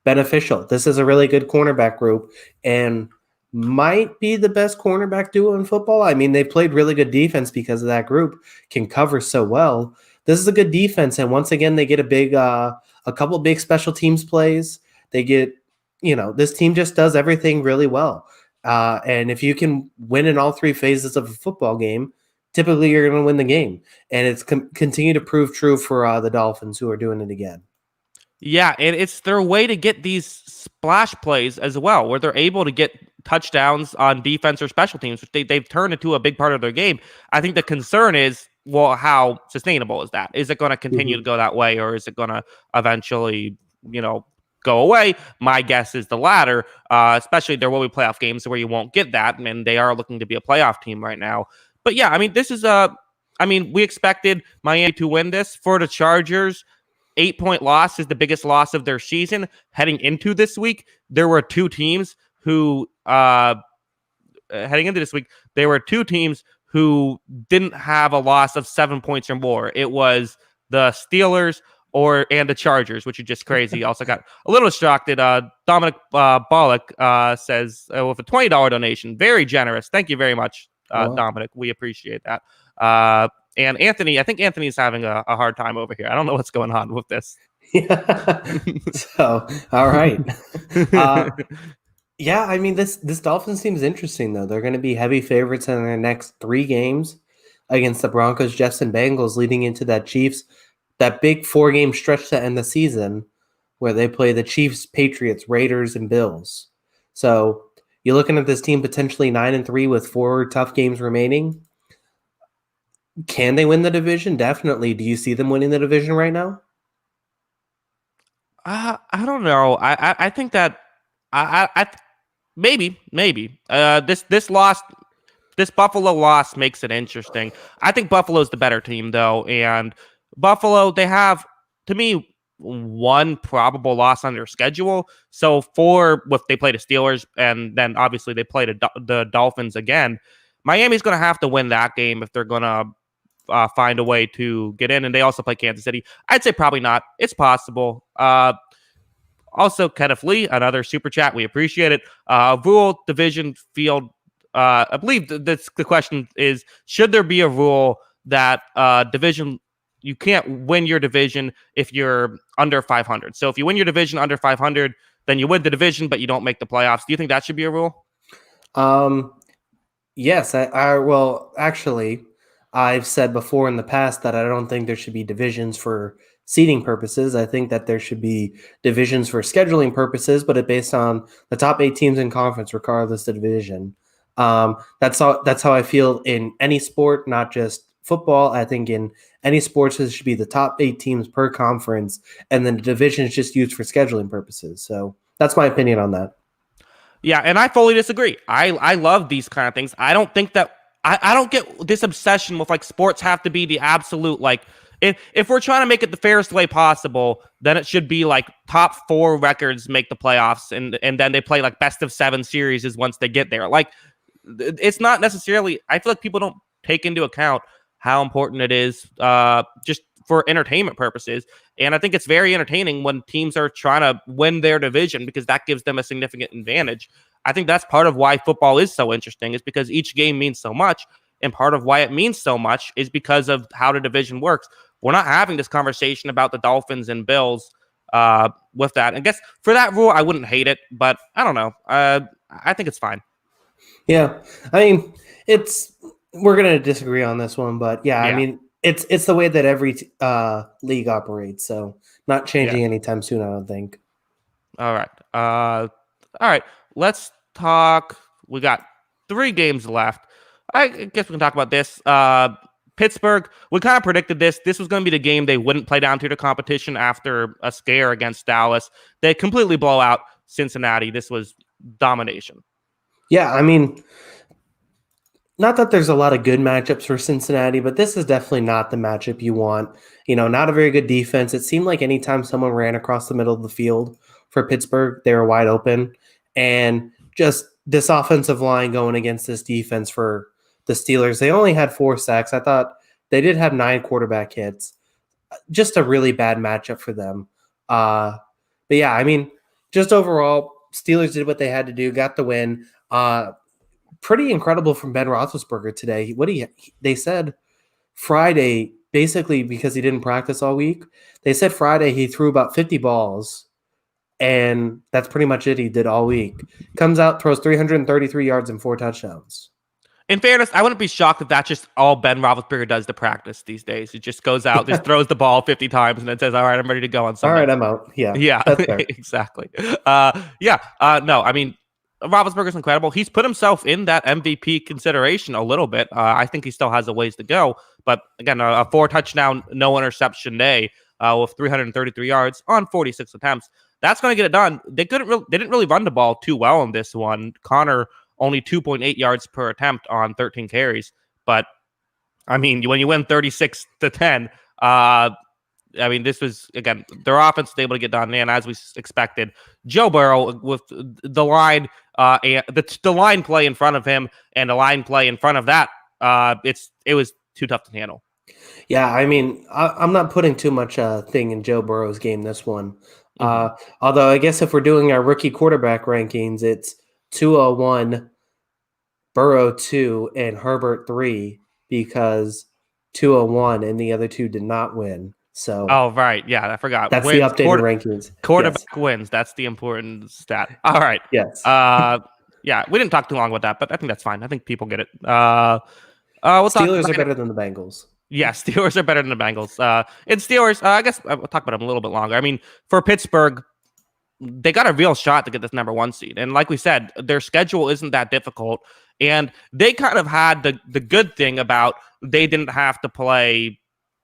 Speaker 2: beneficial. This is a really good cornerback group and might be the best cornerback duo in football. I mean, they played really good defense because of that group can cover so well. This is a good defense, and once again, they get a couple big special teams plays. They get, this team just does everything really well. And if you can win in all three phases of a football game, typically you're going to win the game. And it's continue to prove true for the Dolphins, who are doing it again.
Speaker 1: Yeah, and it's their way to get these splash plays as well, where they're able to get touchdowns on defense or special teams, which they've turned into a big part of their game. I think the concern is, well, how sustainable is that? Is it going to continue to go that way, or is it going to eventually, go away? My guess is the latter, especially there will be playoff games where you won't get that, and they are looking to be a playoff team right now. But yeah, I mean, this is we expected Miami to win this. For the Chargers, 8-point loss is the biggest loss of their season heading into this week. There were two teams who heading into this week, there were two teams who didn't have a loss of 7 points or more. It was the Steelers and the Chargers, which is just crazy. Also got a little distracted. Dominic Bollock says with a $20 donation, very generous. Thank you very much, Dominic. We appreciate that. And Anthony, I think Anthony's having a hard time over here. I don't know what's going on with this.
Speaker 2: So, all right. Yeah, I mean, this Dolphins team is interesting, though. They're going to be heavy favorites in their next 3 games against the Broncos, Jets, and Bengals, leading into that big 4-game stretch to end the season where they play the Chiefs, Patriots, Raiders, and Bills. So you're looking at this team potentially 9-3 with 4 tough games remaining. Can they win the division? Definitely. Do you see them winning the division right now?
Speaker 1: I don't know. I think that maybe this Buffalo loss makes it interesting. I think Buffalo's the better team though, and Buffalo, they have, to me, one probable loss on their schedule. So they play the Steelers, and then obviously they play the Dolphins again. Miami's going to have to win that game if they're going to find a way to get in, and they also play Kansas City. I'd say probably not. It's possible. Also, Kenneth Lee, another super chat. We appreciate it. Rule, division, field. I believe the question is, should there be a rule that division, you can't win your division if you're under 500? So if you win your division under 500, then you win the division, but you don't make the playoffs. Do you think that should be a rule?
Speaker 2: Yes. Well, actually, I've said before in the past that I don't think there should be divisions for seeding purposes. I think that there should be divisions for scheduling purposes, but it's based on the top 8 teams in conference, regardless of division. That's how I feel in any sport, not just football. I think in any sports, it should be the top 8 teams per conference, and then the division is just used for scheduling purposes. So that's my opinion on that.
Speaker 1: Yeah, and I fully disagree. I love these kind of things. I don't think that I don't get this obsession with like sports have to be the absolute, like, if we're trying to make it the fairest way possible, then it should be like top 4 records make the playoffs, and then they play like best of 7 series once they get there. Like, it's not necessarily, I feel like people don't take into account how important it is just for entertainment purposes. And I think it's very entertaining when teams are trying to win their division because that gives them a significant advantage. I think that's part of why football is so interesting, is because each game means so much. And part of why it means so much is because of how the division works. We're not having this conversation about the Dolphins and Bills with that. I guess for that rule, I wouldn't hate it, but I don't know. I think it's fine.
Speaker 2: Yeah. I mean, we're going to disagree on this one, but yeah, I mean, it's the way that every league operates. So not changing anytime soon, I don't think.
Speaker 1: All right. All right. Let's talk. We got 3 games left. I guess we can talk about this. Pittsburgh, we kind of predicted this. This was going to be the game they wouldn't play down to the competition after a scare against Dallas. They completely blow out Cincinnati. This was domination.
Speaker 2: Yeah, I mean, not that there's a lot of good matchups for Cincinnati, but this is definitely not the matchup you want. Not a very good defense. It seemed like anytime someone ran across the middle of the field for Pittsburgh, they were wide open. And just this offensive line going against this defense for the Steelers, they only had 4 sacks. I thought they did have 9 quarterback hits. Just a really bad matchup for them. But yeah, I mean, just overall, Steelers did what they had to do, got the win. Pretty incredible from Ben Roethlisberger today. They said Friday, basically because he didn't practice all week, they said Friday he threw about 50 balls, and that's pretty much it he did all week. Comes out, throws 333 yards and 4 touchdowns.
Speaker 1: In fairness, I wouldn't be shocked if that's just all Ben Roethlisberger does to practice these days. He just goes out, just throws the ball 50 times, and then says, all right, I'm ready to go on Sunday.
Speaker 2: All right, I'm out. Yeah,
Speaker 1: that's fair. Exactly. No, I mean, Roethlisberger's incredible. He's put himself in that MVP consideration a little bit. I think he still has a ways to go. But again, a 4-touchdown, no interception day with 333 yards on 46 attempts. That's going to get it done. They didn't really run the ball too well in this one. Connor only 2.8 yards per attempt on 13 carries. But I mean, when you win 36-10, I mean, this was, again, their offense was able to get done, and as we expected, Joe Burrow with the line, and the line play in front of him and the line play in front of that, it was too tough to handle.
Speaker 2: Yeah, I mean, I'm not putting too much thing in Joe Burrow's game this one.
Speaker 1: Mm-hmm.
Speaker 2: Although I guess if we're doing our rookie quarterback rankings, it's 201, Burrow 2, and Herbert 3 because 201 and the other two did not win. So
Speaker 1: Oh, right. Yeah, I forgot.
Speaker 2: that's the
Speaker 1: Wins,
Speaker 2: updated rankings.
Speaker 1: quarterback
Speaker 2: Yes.
Speaker 1: wins. That's the important stat. All right.
Speaker 2: Yes.
Speaker 1: Yeah, we didn't talk too long about that, but I think that's fine. I think people get it. We'll talk.
Speaker 2: Steelers are better than the Bengals.
Speaker 1: Yeah, Steelers are better than the Bengals. And Steelers, I guess we'll talk about them a little bit longer. I mean, for Pittsburgh, they got a real shot to get this number 1 seed. And like we said, their schedule isn't that difficult. And they kind of had the good thing about they didn't have to play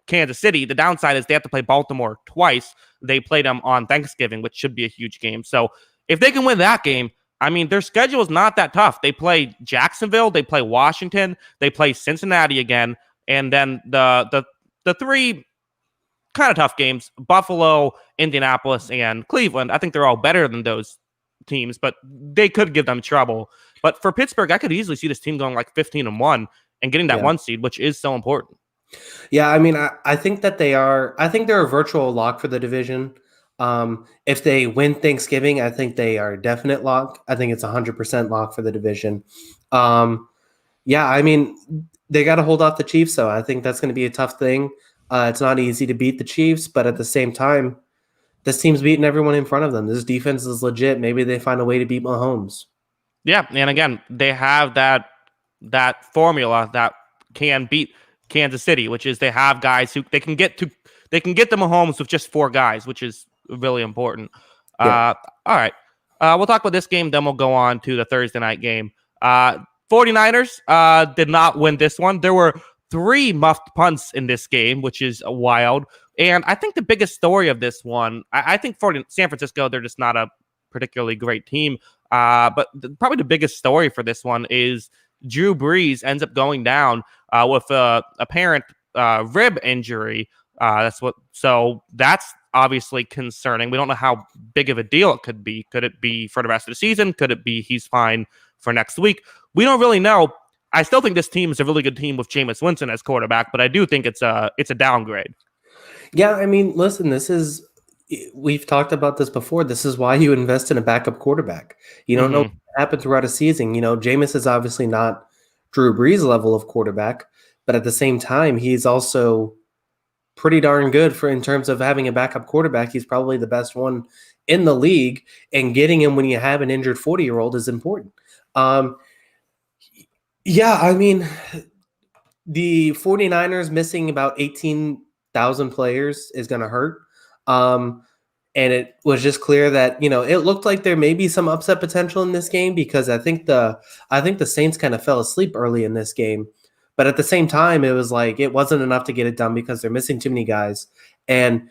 Speaker 1: Kansas City. The downside is they have to play Baltimore twice. They played them on Thanksgiving, which should be a huge game. So if they can win that game, I mean, their schedule is not that tough. They play Jacksonville, they play Washington, they play Cincinnati again, and then the three kind of tough games, Buffalo, Indianapolis, and Cleveland. I think they're all better than those teams, but they could give them trouble. But for Pittsburgh, I could easily see this team going like 15-1 and getting that 1 seed, which is so important.
Speaker 2: Yeah, I mean, I think that I think they're a virtual lock for the division. If they win Thanksgiving, I think they are a definite lock. I think it's 100% lock for the division. Yeah, I mean, they got to hold off the Chiefs, so I think that's going to be a tough thing. It's not easy to beat the Chiefs, but at the same time, this team's beating everyone in front of them. This defense is legit. Maybe they find a way to beat Mahomes.
Speaker 1: Yeah, and again, they have that formula that can beat Kansas City, which is they have guys who they can get to the Mahomes with just 4 guys, which is really important.
Speaker 2: Yeah.
Speaker 1: All right. We'll talk about this game, then we'll go on to the Thursday night game. 49ers did not win this one. There were 3 muffed punts in this game, which is wild. And I think the biggest story of this one, I think for San Francisco, they're just not a particularly great team. But probably the biggest story for this one is Drew Brees ends up going down with a apparent rib injury. So that's obviously concerning. We don't know how big of a deal it could be. Could it be for the rest of the season? Could it be he's fine for next week? We don't really know. I still think this team is a really good team with Jameis Winston as quarterback, but I do think it's a downgrade.
Speaker 2: Yeah, I mean, listen, we've talked about this before. This is why you invest in a backup quarterback. You don't know what happened throughout a season. Jameis is obviously not Drew Brees level of quarterback, but at the same time, he's also pretty darn good in terms of having a backup quarterback. He's probably the best one in the league, and getting him when you have an injured 40-year-old is important. Yeah, I mean, the 49ers missing about 18,000 players is going to hurt. And it was just clear that, it looked like there may be some upset potential in this game because I think the Saints kind of fell asleep early in this game. But at the same time, it was like it wasn't enough to get it done because they're missing too many guys. And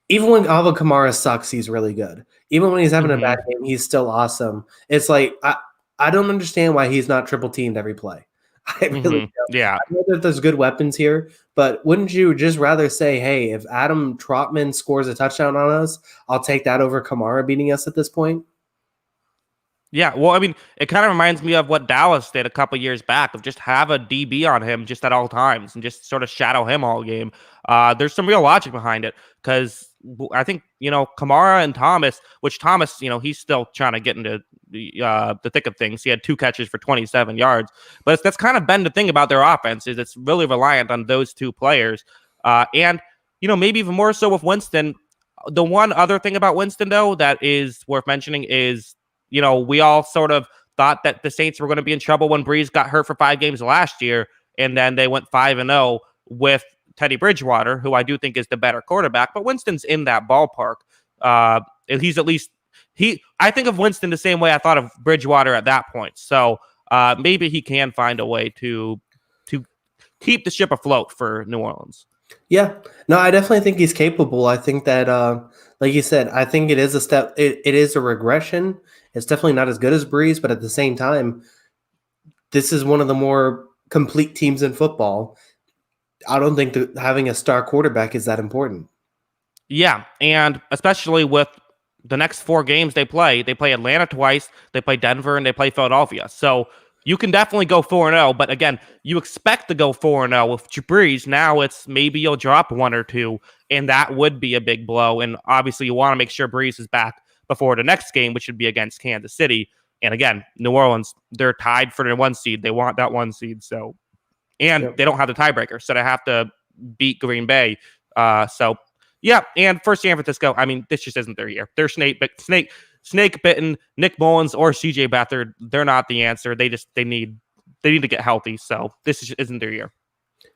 Speaker 2: even when Alvin Kamara sucks, he's really good. Even when he's having a bad game, he's still awesome. It's like I don't understand why he's not triple teamed every play. I really don't.
Speaker 1: Yeah.
Speaker 2: I know that there's good weapons here, but wouldn't you just rather say, hey, if Adam Trotman scores a touchdown on us, I'll take that over Kamara beating us at this point?
Speaker 1: Yeah, well, I mean, it kind of reminds me of what Dallas did a couple years back of just have a DB on him just at all times and just sort of shadow him all game. There's some real logic behind it because I think, Kamara and Thomas, which Thomas, he's still trying to get into the thick of things. He had 2 catches for 27 yards, but that's kind of been the thing about their offense is it's really reliant on those 2 players. And, maybe even more so with Winston. The one other thing about Winston, though, that is worth mentioning is, we all sort of thought that the Saints were going to be in trouble when Brees got hurt for 5 games last year, and then they went 5-0 with Teddy Bridgewater, who I do think is the better quarterback. But Winston's in that ballpark. He's at least I think of Winston the same way I thought of Bridgewater at that point. So maybe he can find a way to keep the ship afloat for New Orleans.
Speaker 2: Yeah, no, I definitely think he's capable. I think that, like you said, I think it is a step. It is a regression. It's definitely not as good as Breeze, but at the same time, this is one of the more complete teams in football. I don't think that having a star quarterback is that important.
Speaker 1: Yeah, and especially with the next 4 games they play Atlanta twice, they play Denver, and they play Philadelphia. So you can definitely go 4-0, but again, you expect to go 4-0 with Breeze. Now it's maybe you'll drop one or two, and that would be a big blow. And obviously, you want to make sure Breeze is back before the next game, which would be against Kansas City. And again, New Orleans, they're tied for the 1 seed. They want that 1 seed. So, and
Speaker 2: Yep.
Speaker 1: they don't have the tiebreaker, so they have to beat Green Bay. So yeah, and for San Francisco, I mean, this just isn't their year. They're snake bitten. Nick Mullins or CJ Beathard, they're not the answer. They need to get healthy. So this isn't their year.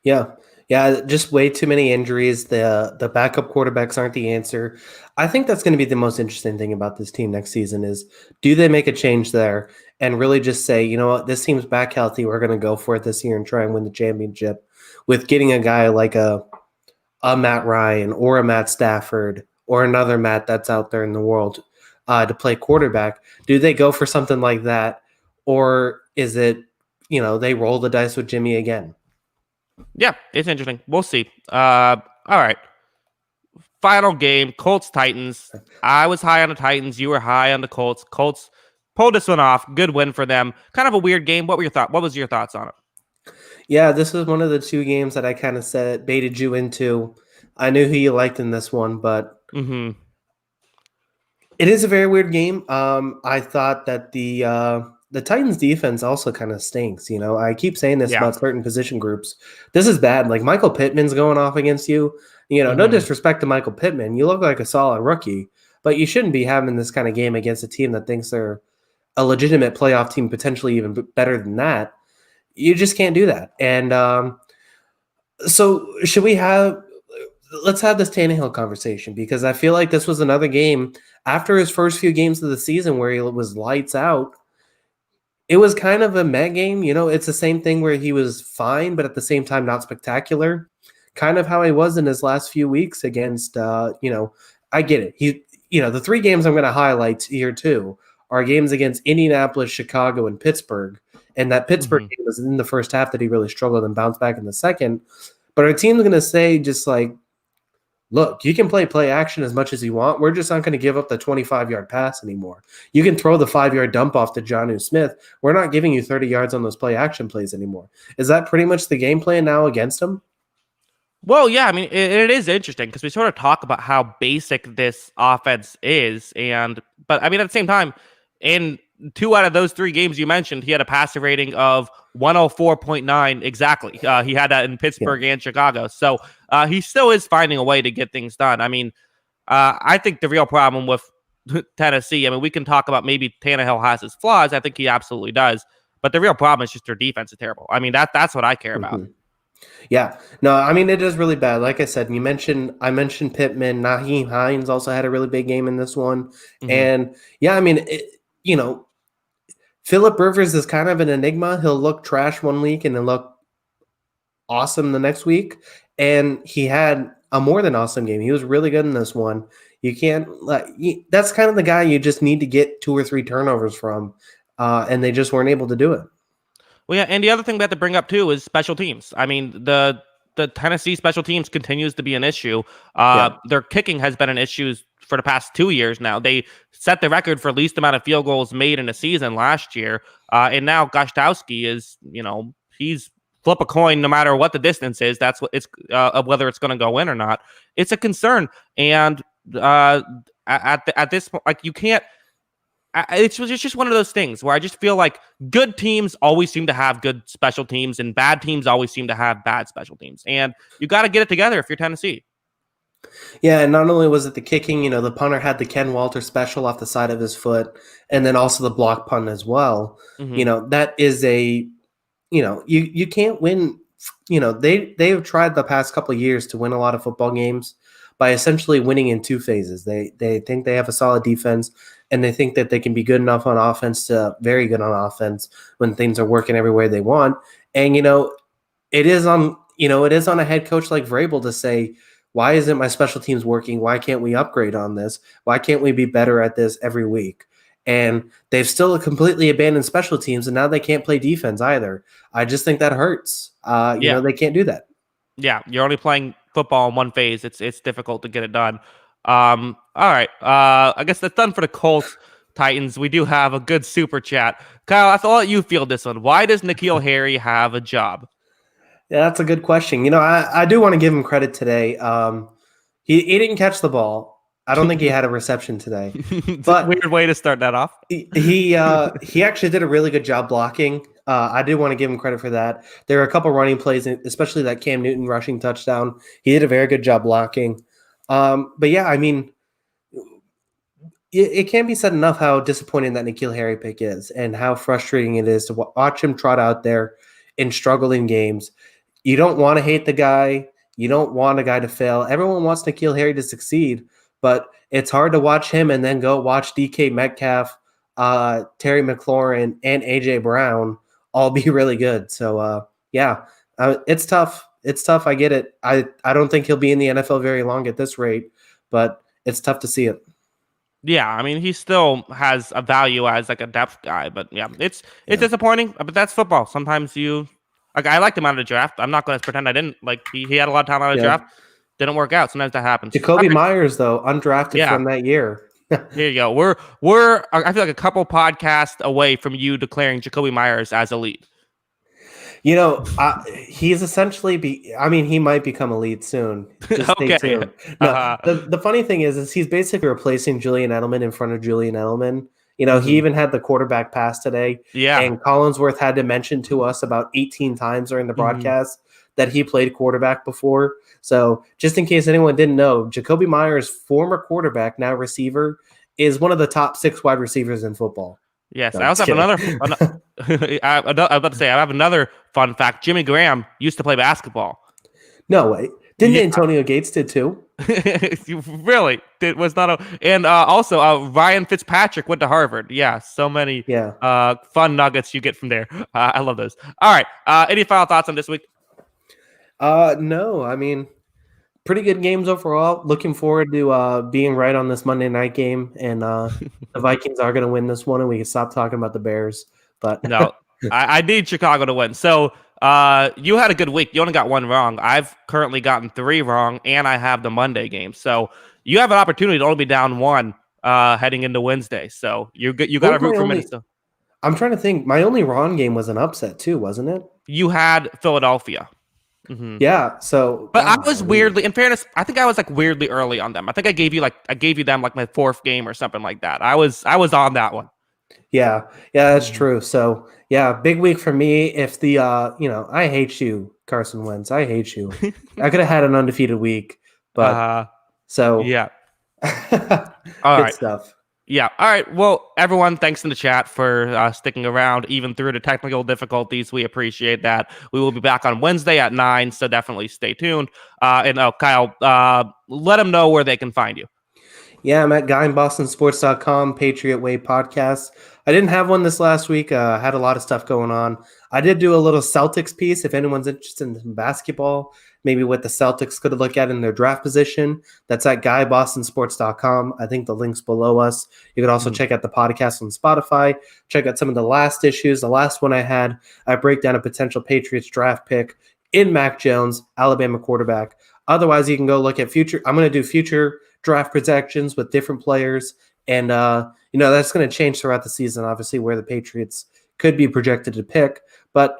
Speaker 2: Yeah. Yeah, just way too many injuries. The backup quarterbacks aren't the answer. I think that's going to be the most interesting thing about this team next season is do they make a change there and really just say, you know what, this team's back healthy. We're going to go for it this year and try and win the championship with getting a guy like a Matt Ryan or a Matt Stafford or another Matt that's out there in the world to play quarterback. Do they go for something like that? Or is it, they roll the dice with Jimmy again?
Speaker 1: Yeah, it's interesting. We'll see. All right. Final game, Colts Titans. I was high on the Titans. You were high on the Colts. Colts pulled this one off. Good win for them. Kind of a weird game. What was your thoughts on it?
Speaker 2: Yeah, this was one of the two games that I kind of said baited you into. I knew who you liked in this one, but
Speaker 1: Mm-hmm.
Speaker 2: it is a very weird game. I thought that the Titans defense also kind of stinks. I keep saying this
Speaker 1: Yeah.
Speaker 2: about certain position groups. This is bad. Like Michael Pittman's going off against you. No
Speaker 1: Mm-hmm.
Speaker 2: disrespect to Michael Pittman. You look like a solid rookie, but you shouldn't be having this kind of game against a team that thinks they're a legitimate playoff team, potentially even better than that. You just can't do that. And so should we have let's have this Tannehill conversation because I feel like this was another game after his first few games of the season where he was lights out. It was kind of a meh game. It's the same thing where he was fine, but at the same time, not spectacular. Kind of how he was in his last few weeks against, I get it. The 3 games I'm going to highlight here too are games against Indianapolis, Chicago, and Pittsburgh. And that Pittsburgh
Speaker 1: Mm-hmm.
Speaker 2: game was in the first half that he really struggled and bounced back in the second. But our team's going to say just like, look, you can play action as much as you want. We're just not going to give up the 25-yard pass anymore. You can throw the 5-yard dump off to Jonnu Smith. We're not giving you 30 yards on those play action plays anymore. Is that pretty much the game plan now against them?
Speaker 1: Well, yeah, I mean, it is interesting because we sort of talk about how basic this offense is, but I mean, at the same time, in 2 out of those 3 games you mentioned, he had a passer rating of 104.9 exactly. He had that in Pittsburgh and Chicago, so he still is finding a way to get things done. I mean, I think the real problem with Tennessee, I mean, we can talk about maybe Tannehill has his flaws. I think he absolutely does, but the real problem is just their defense is terrible. I mean, that's what I care about.
Speaker 2: Mm-hmm. Yeah. No, I mean, it is really bad. Like I said, I mentioned Pittman. Naheem Hines also had a really big game in this one.
Speaker 1: Mm-hmm.
Speaker 2: And yeah, I mean, Phillip Rivers is kind of an enigma. He'll look trash one week and then look awesome the next week. And he had a more than awesome game. He was really good in this one. You can't that's kind of the guy you just need to get 2 or 3 turnovers from. And they just weren't able to do it.
Speaker 1: Well, yeah, and the other thing we have to bring up too is special teams. I mean, the Tennessee special teams continues to be an issue.
Speaker 2: Yeah.
Speaker 1: Their kicking has been an issue for the past 2 years now. They set the record for least amount of field goals made in a season last year, and now Gostkowski is, he's flip a coin no matter what the distance is. That's what it's of whether it's going to go in or not. It's a concern, and at this point, like you can't. It's just one of those things where I just feel like good teams always seem to have good special teams and bad teams always seem to have bad special teams. And you got to get it together if you're Tennessee.
Speaker 2: Yeah, and not only was it the kicking, the punter had the Ken Walter special off the side of his foot, and then also the block punt as well.
Speaker 1: Mm-hmm.
Speaker 2: That is you can't win. They have tried the past couple of years to win a lot of football games by essentially winning in 2 phases. They think they have a solid defense, and they think that they can be good enough on offense to very good on offense when things are working every way they want. And it is on a head coach like Vrabel to say, why isn't my special teams working? Why can't we upgrade on this? Why can't we be better at this every week? And they've still completely abandoned special teams, and now they can't play defense either. I just think that hurts.
Speaker 1: Yeah.
Speaker 2: They can't do that.
Speaker 1: Yeah, you're only playing football in one phase. It's difficult to get it done. All right. I guess that's done for the Colts Titans. We do have a good super chat. Kyle, I'll let you field this one. Why does N'Keal Harry have a job?
Speaker 2: Yeah, that's a good question. I do want to give him credit today. He didn't catch the ball. I don't think he had a reception today,
Speaker 1: It's a
Speaker 2: but
Speaker 1: weird way to start that off.
Speaker 2: he actually did a really good job blocking. I do want to give him credit for that. There are a couple running plays, especially that Cam Newton rushing touchdown. He did a very good job blocking. But yeah, I mean, it can't be said enough how disappointing that N'Keal Harry pick is and how frustrating it is to watch him trot out there and struggle in games. You don't want to hate the guy. You don't want a guy to fail. Everyone wants N'Keal Harry to succeed, but it's hard to watch him and then go watch DK Metcalf, Terry McLaurin, and AJ Brown all be really good. So it's tough. It's tough. I get it. I don't think he'll be in the NFL very long at this rate, but it's tough to see it.
Speaker 1: Yeah, I mean, he still has a value as like a depth guy, but yeah, it's disappointing. But that's football. Sometimes I liked him out of the draft. I'm not going to pretend I didn't. Like he had a lot of time out of the draft. Didn't work out. Sometimes that happens.
Speaker 2: Jacoby Myers, though, undrafted from that year.
Speaker 1: Here you go. I feel like a couple podcasts away from you declaring Jacoby Myers as elite.
Speaker 2: He's essentially he might become elite soon. Just stay tuned. No, the funny thing is he's basically replacing Julian Edelman in front of Julian Edelman. He even had the quarterback pass today.
Speaker 1: Yeah.
Speaker 2: And Collinsworth had to mention to us about 18 times during the broadcast that he played quarterback before. So just in case anyone didn't know, Jacoby Myers, former quarterback, now receiver, is one of the top 6 wide receivers in football.
Speaker 1: Yes, I also have I was about to say I have another fun fact. Jimmy Graham used to play basketball.
Speaker 2: No way. Didn't Antonio Gates did too?
Speaker 1: Really? It was not and also Ryan Fitzpatrick went to Harvard. Yeah, so many fun nuggets you get from there. I love those. All right. Any final thoughts on this week?
Speaker 2: No, I mean, pretty good games overall. Looking forward to being right on this Monday night game, and the Vikings are going to win this one, and we can stop talking about the Bears. But
Speaker 1: no, I need Chicago to win. So you had a good week. You only got 1 wrong. I've currently gotten 3 wrong, and I have the Monday game. So you have an opportunity to only be down 1 heading into Wednesday. So you got to root for Minnesota.
Speaker 2: I'm trying to think. My only wrong game was an upset too, wasn't it?
Speaker 1: You had Philadelphia.
Speaker 2: Mm-hmm. Yeah. So,
Speaker 1: but I was weirdly, in fairness, I think I was like weirdly early on them. I think I gave you them like my 4th game or something like that. I was on that one.
Speaker 2: Yeah, that's true. So yeah, big week for me. If the I hate you, Carson Wentz. I hate you. I could have had an undefeated week, but
Speaker 1: yeah. All right.
Speaker 2: Stuff.
Speaker 1: Yeah. All right. Well, everyone, thanks in the chat for sticking around even through the technical difficulties. We appreciate that. We will be back on Wednesday at 9, so definitely stay tuned. And Kyle, let them know where they can find you.
Speaker 2: Yeah, I'm at GuyInBostonSports.com, Patriot Way podcast. I didn't have one this last week. I had a lot of stuff going on. I did do a little Celtics piece. If anyone's interested in basketball, maybe what the Celtics could look at in their draft position, that's at GuyBostonSports.com. I think the link's below us. You can also check out the podcast on Spotify. Check out some of the last issues. The last one I had, I break down a potential Patriots draft pick in Mac Jones, Alabama quarterback. Otherwise, you can go look at future. I'm going to do future draft projections with different players. And, that's going to change throughout the season, obviously, where the Patriots could be projected to pick. But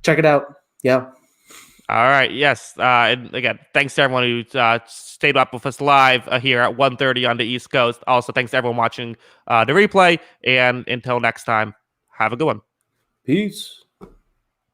Speaker 2: check it out. Yeah.
Speaker 1: All right. Yes. And again, thanks to everyone who stayed up with us live here at 1:30 on the East Coast. Also, thanks to everyone watching the replay. And until next time, have a good one.
Speaker 2: Peace.